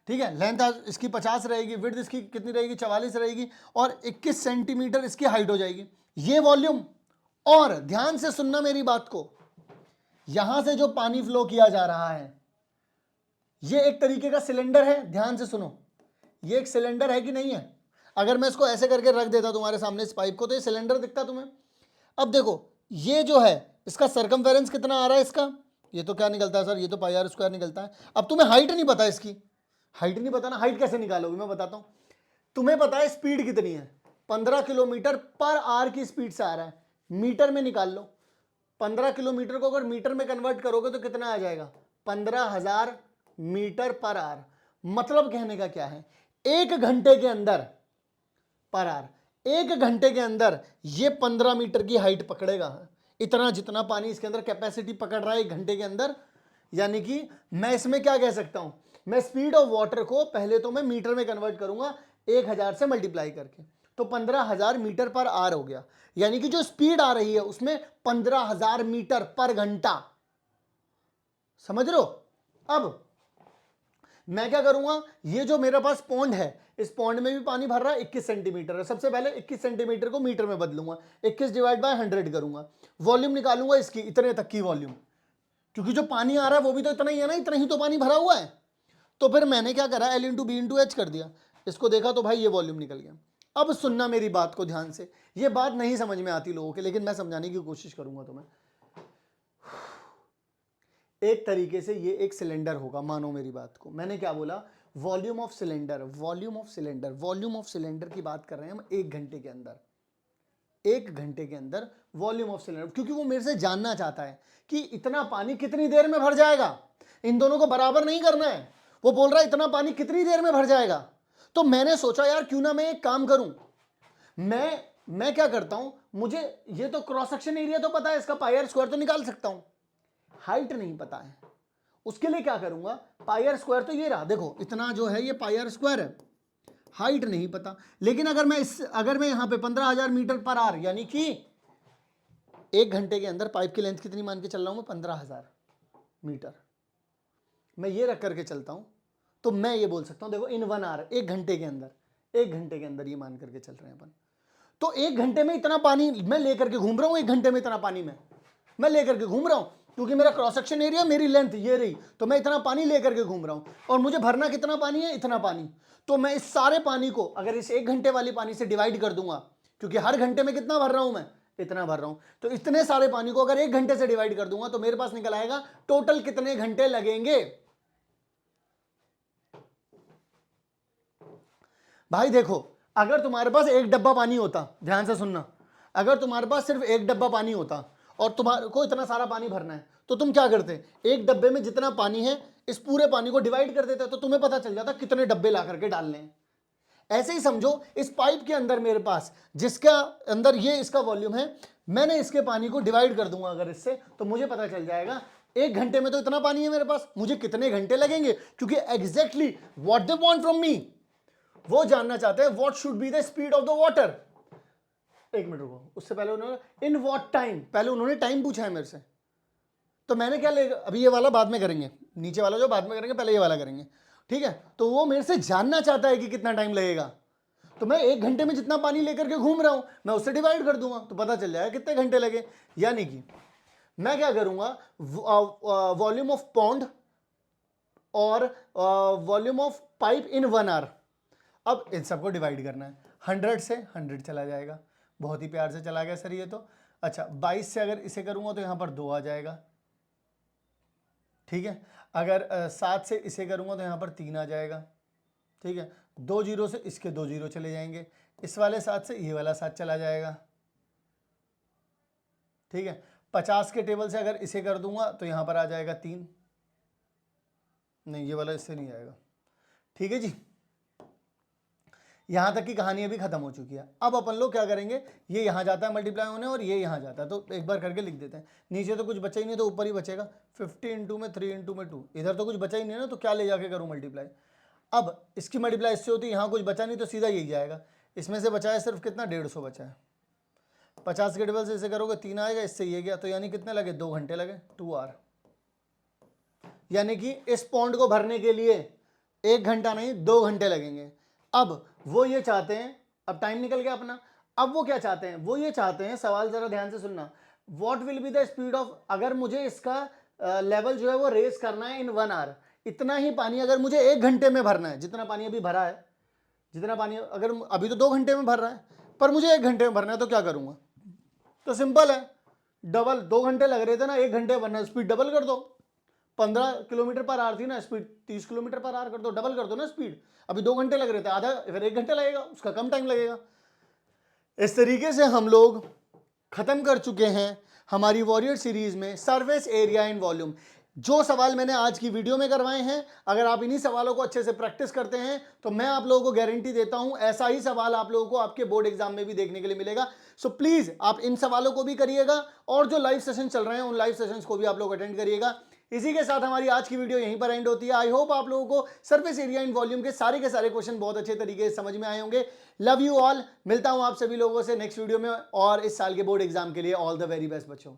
ठीक है, लेंथ इसकी 50 रहेगी, विड्थ इसकी कितनी रहेगी? 44 रहेगी, और 21 सेंटीमीटर इसकी हाइट हो जाएगी। ये वॉल्यूम, और ध्यान से सुनना मेरी बात को, यहां से जो पानी फ्लो किया जा रहा है, ये एक तरीके का सिलेंडर है, ध्यान से सुनो, ये एक सिलेंडर है कि नहीं है? अगर मैं इसको ऐसे करके रख देता तुम्हारे सामने इस पाइप को, तो ये सिलेंडर दिखता तुम्हें? अब देखो, ये जो है इसका सरकमफेरेंस कितना आ रहा है इसका? ये तो क्या निकलता है सर? ये तो पाई आर स्क्वायर निकलता है। अब तुम्हें हाइट नहीं पता इसकी, हाइट नहीं पता ना, हाइट कैसे निकालोगे? मैं बताता हूं। तुम्हें पता है स्पीड कितनी है, 15 किलोमीटर पर आवर की स्पीड से आ रहा है, मीटर में निकाल लो। 15 किलोमीटर को अगर मीटर में कन्वर्ट करोगे तो कितना आ जाएगा? 15,000 मीटर पर आवर। मतलब कहने का क्या है, एक घंटे के अंदर पर आवर, एक घंटे के अंदर ये 15 मीटर की हाइट पकड़ेगा, इतना जितना पानी इसके अंदर कैपेसिटी पकड़ रहा है एक घंटे के अंदर। यानी कि मैं इसमें क्या कह सकता हूं, मैं स्पीड ऑफ वाटर को पहले तो मैं मीटर में कन्वर्ट करूंगा 1000 से मल्टीप्लाई करके, तो 15,000 मीटर पर आवर हो गया। यानी कि जो स्पीड आ रही है उसमें 15,000 मीटर पर घंटा, समझ रहे हो? अब मैं क्या करूंगा, ये जो मेरे पास पॉन्ड है, इस पॉन्ड में भी पानी भर रहा है, 21 सेंटीमीटर है। सबसे पहले 21 सेंटीमीटर को मीटर में बदलूंगा, 21 डिवाइड बाय 100 करूंगा, वॉल्यूम निकालूंगा इसकी, इतने तक की वॉल्यूम, क्योंकि जो पानी आ रहा है वो भी तो इतना ही है ना, इतना ही तो पानी भरा हुआ है। तो फिर मैंने क्या करा, L into B into H कर दिया, इसको देखा तो भाई ये वॉल्यूम निकल गया। अब सुनना मेरी बात को ध्यान से, ये बात नहीं समझ में आती लोगों के, लेकिन मैं समझाने की कोशिश करूंगा तुम्हें। एक तरीके से ये एक सिलेंडर होगा, मानो मेरी बात को। मैंने क्या बोला, volume of cylinder, volume of cylinder, volume of cylinder की बात कर रहे हैं हम एक घंटे के अंदर, एक घंटे के अंदर वॉल्यूम ऑफ सिलेंडर। क्योंकि वो मेरे से जानना चाहता है कि इतना पानी कितनी देर में भर जाएगा, इन दोनों को बराबर नहीं करना है। वो बोल रहा है इतना पानी कितनी देर में भर जाएगा। तो मैंने सोचा यार क्यों ना मैं एक काम करूं, मैं क्या करता हूं, मुझे ये तो क्रॉस सेक्शन एरिया तो पता है, इसका पाई आर स्क्वायर तो निकाल सकता हूं, हाइट नहीं पता है। उसके लिए क्या करूंगा, पाई आर स्क्वायर तो ये रहा, देखो इतना जो है ये पाई आर स्क्वायर है, हाइट नहीं पता। लेकिन अगर मैं यहां पे 15,000 मीटर पर आवर, यानी कि एक घंटे के अंदर पाइप की लेंथ कितनी मान के चल रहा हूं मैं, 15,000 मीटर, मैं ये रख करके चलता हूं, तो मैं ये बोल सकता हूं देखो इन 1 आवर, एक घंटे के अंदर ये मान करके चल रहे हैं अपन। तो एक घंटे में इतना पानी मैं लेकर के घूम रहा हूं, एक घंटे में इतना पानी मैं लेकर के घूम रहा हूं। क्योंकि मेरा क्रॉस सेक्शन एरिया, मेरी लेंथ ये रही, तो मैं इतना पानी लेकर के घूम रहा हूं और मुझे भरना कितना पानी है, इतना पानी। तो मैं इस सारे पानी को अगर इस 1 घंटे वाली पानी से डिवाइड कर दूंगा, क्योंकि हर घंटे में कितना भर रहा हूं मैं, इतना भर रहा हूं, तो इतने सारे पानी को अगर 1 घंटे से डिवाइड कर दूंगा तो मेरे पास निकल आएगा टोटल कितने घंटे लगेंगे। भाई देखो, अगर तुम्हारे पास एक डब्बा पानी होता, ध्यान से सुनना, अगर तुम्हारे पास सिर्फ एक डब्बा पानी होता और तुम्हारे को इतना सारा पानी भरना है, तो तुम क्या करते, एक डब्बे में जितना पानी है इस पूरे पानी को डिवाइड कर देते, तो तुम्हें पता चल जाता कितने डब्बे ला करके डालने हैं। ऐसे ही समझो, इस पाइप के अंदर मेरे पास, जिसका अंदर ये इसका वॉल्यूम है, मैंने इसके पानी को डिवाइड कर दूंगा अगर इससे, तो मुझे पता चल जाएगा 1 घंटे में तो इतना पानी है मेरे पास, मुझे कितने घंटे लगेंगे, क्योंकि exactly what they want from me, वो जानना चाहते हैं what should be the speed of the water. एक मिनट रुको, उससे पहले उन्होंने इन व्हाट टाइम, पहले उन्होंने टाइम पूछा है मेरे से, तो मैंने क्या ले, अभी ये वाला बाद में करेंगे, नीचे वाला जो बाद में करेंगे, पहले ये वाला करेंगे, ठीक है। तो वो मेरे से जानना चाहता है कि कितना टाइम लगेगा, तो मैं 1 घंटे में जितना पानी लेकर के घूम रहा हूं मैं उससे डिवाइड कर दूंगा, तो पता चल जाएगा कितने घंटे लगे। यानी कि मैं क्या करूंगा, वॉल्यूम ऑफ पॉन्ड और volume of pipe in 1 hour, अब इन सबको डिवाइड करना है। 100 से 100 चला जाएगा, बहुत ही प्यार से चला गया सर ये तो। अच्छा, 22 से अगर इसे करूंगा तो यहां पर 2 आ जाएगा, ठीक है। अगर 7 से इसे करूंगा तो यहां पर 3 आ जाएगा, ठीक है। 2 जीरो से इसके 2 जीरो चले जाएंगे, इस वाले 7 से ये वाला 7 चला जाएगा, ठीक है। 50 के टेबल से अगर इसे कर दूंगा तो यहां पर आ जाएगा 3, नहीं ये वाला इससे नहीं आएगा, ठीक है जी। यहां तक की कहानी अभी खत्म हो चुकी है। अब अपन लोग क्या करेंगे, ये यहां जाता है मल्टीप्लाई होने और ये यहां जाता है, तो एक बार करके लिख देते हैं। नीचे तो कुछ बचा ही नहीं, तो ऊपर ही बचेगा 50 इंटू में 3 इंटू में 2, इधर तो कुछ बचा ही नहीं ना, तो क्या ले जाके करूं मल्टीप्लाई। अब इसकी मल्टीप्लाई इससे होती है, यहाँ कुछ बचा नहीं तो सीधा यही जाएगा, इसमें से बचा है सिर्फ कितना, 150 बचा है। 50 के टेबल से इसे करोगे 3 आएगा, इससे ये गया, तो यानी कितने लगे, 2 घंटे लगे, 2 आवर। यानी कि इस पॉन्ड को भरने के लिए 1 घंटा नहीं 2 घंटे लगेंगे। अब वो ये चाहते हैं, अब टाइम निकल गया अपना, अब वो क्या चाहते हैं, वो ये चाहते हैं, सवाल जरा ध्यान से सुनना, what will be the speed of, अगर मुझे इसका लेवल जो है वो रेस करना है इन 1 आवर, इतना ही पानी अगर मुझे 1 घंटे में भरना है, जितना पानी अभी भरा है, जितना पानी अगर अभी तो 2 घंटे में भर रहा है, पर मुझे 1 घंटे में भरना है, तो क्या करूंगा, तो सिंपल है, डबल, 2 घंटे लग रहे थे ना, 1 घंटे भरना, स्पीड डबल कर दो। 15 किलोमीटर पर आवर थी ना स्पीड, 30 किलोमीटर पर आवर कर दो, डबल कर दो ना स्पीड। अभी 2 घंटे लग रहे थे, आधा, फिर 1 घंटे लगेगा, उसका कम टाइम लगेगा। इस तरीके से हम लोग खत्म कर चुके हैं हमारी वॉरियर सीरीज में सरफेस एरिया इन वॉल्यूम। जो सवाल मैंने आज की वीडियो में करवाए हैं, अगर आप इन्हीं सवालों को अच्छे से प्रैक्टिस करते हैं तो मैं आप लोगों को गारंटी देता हूं ऐसा ही सवाल आप लोगों को आपके बोर्ड एग्जाम में भी देखने के लिए मिलेगा। सो प्लीज आप इन सवालों को भी करिएगा और जो लाइव सेशन चल रहे हैं उन लाइव सेशंस को भी आप लोग अटेंड करिएगा। इसी के साथ हमारी आज की वीडियो यहीं पर एंड होती है। आई होप आप लोगों को सरफेस एरिया इन वॉल्यूम के सारे क्वेश्चन बहुत अच्छे तरीके से समझ में आए होंगे। लव यू ऑल, मिलता हूं आप सभी लोगों से नेक्स्ट वीडियो में, और इस साल के बोर्ड एग्जाम के लिए ऑल द वेरी बेस्ट बच्चों।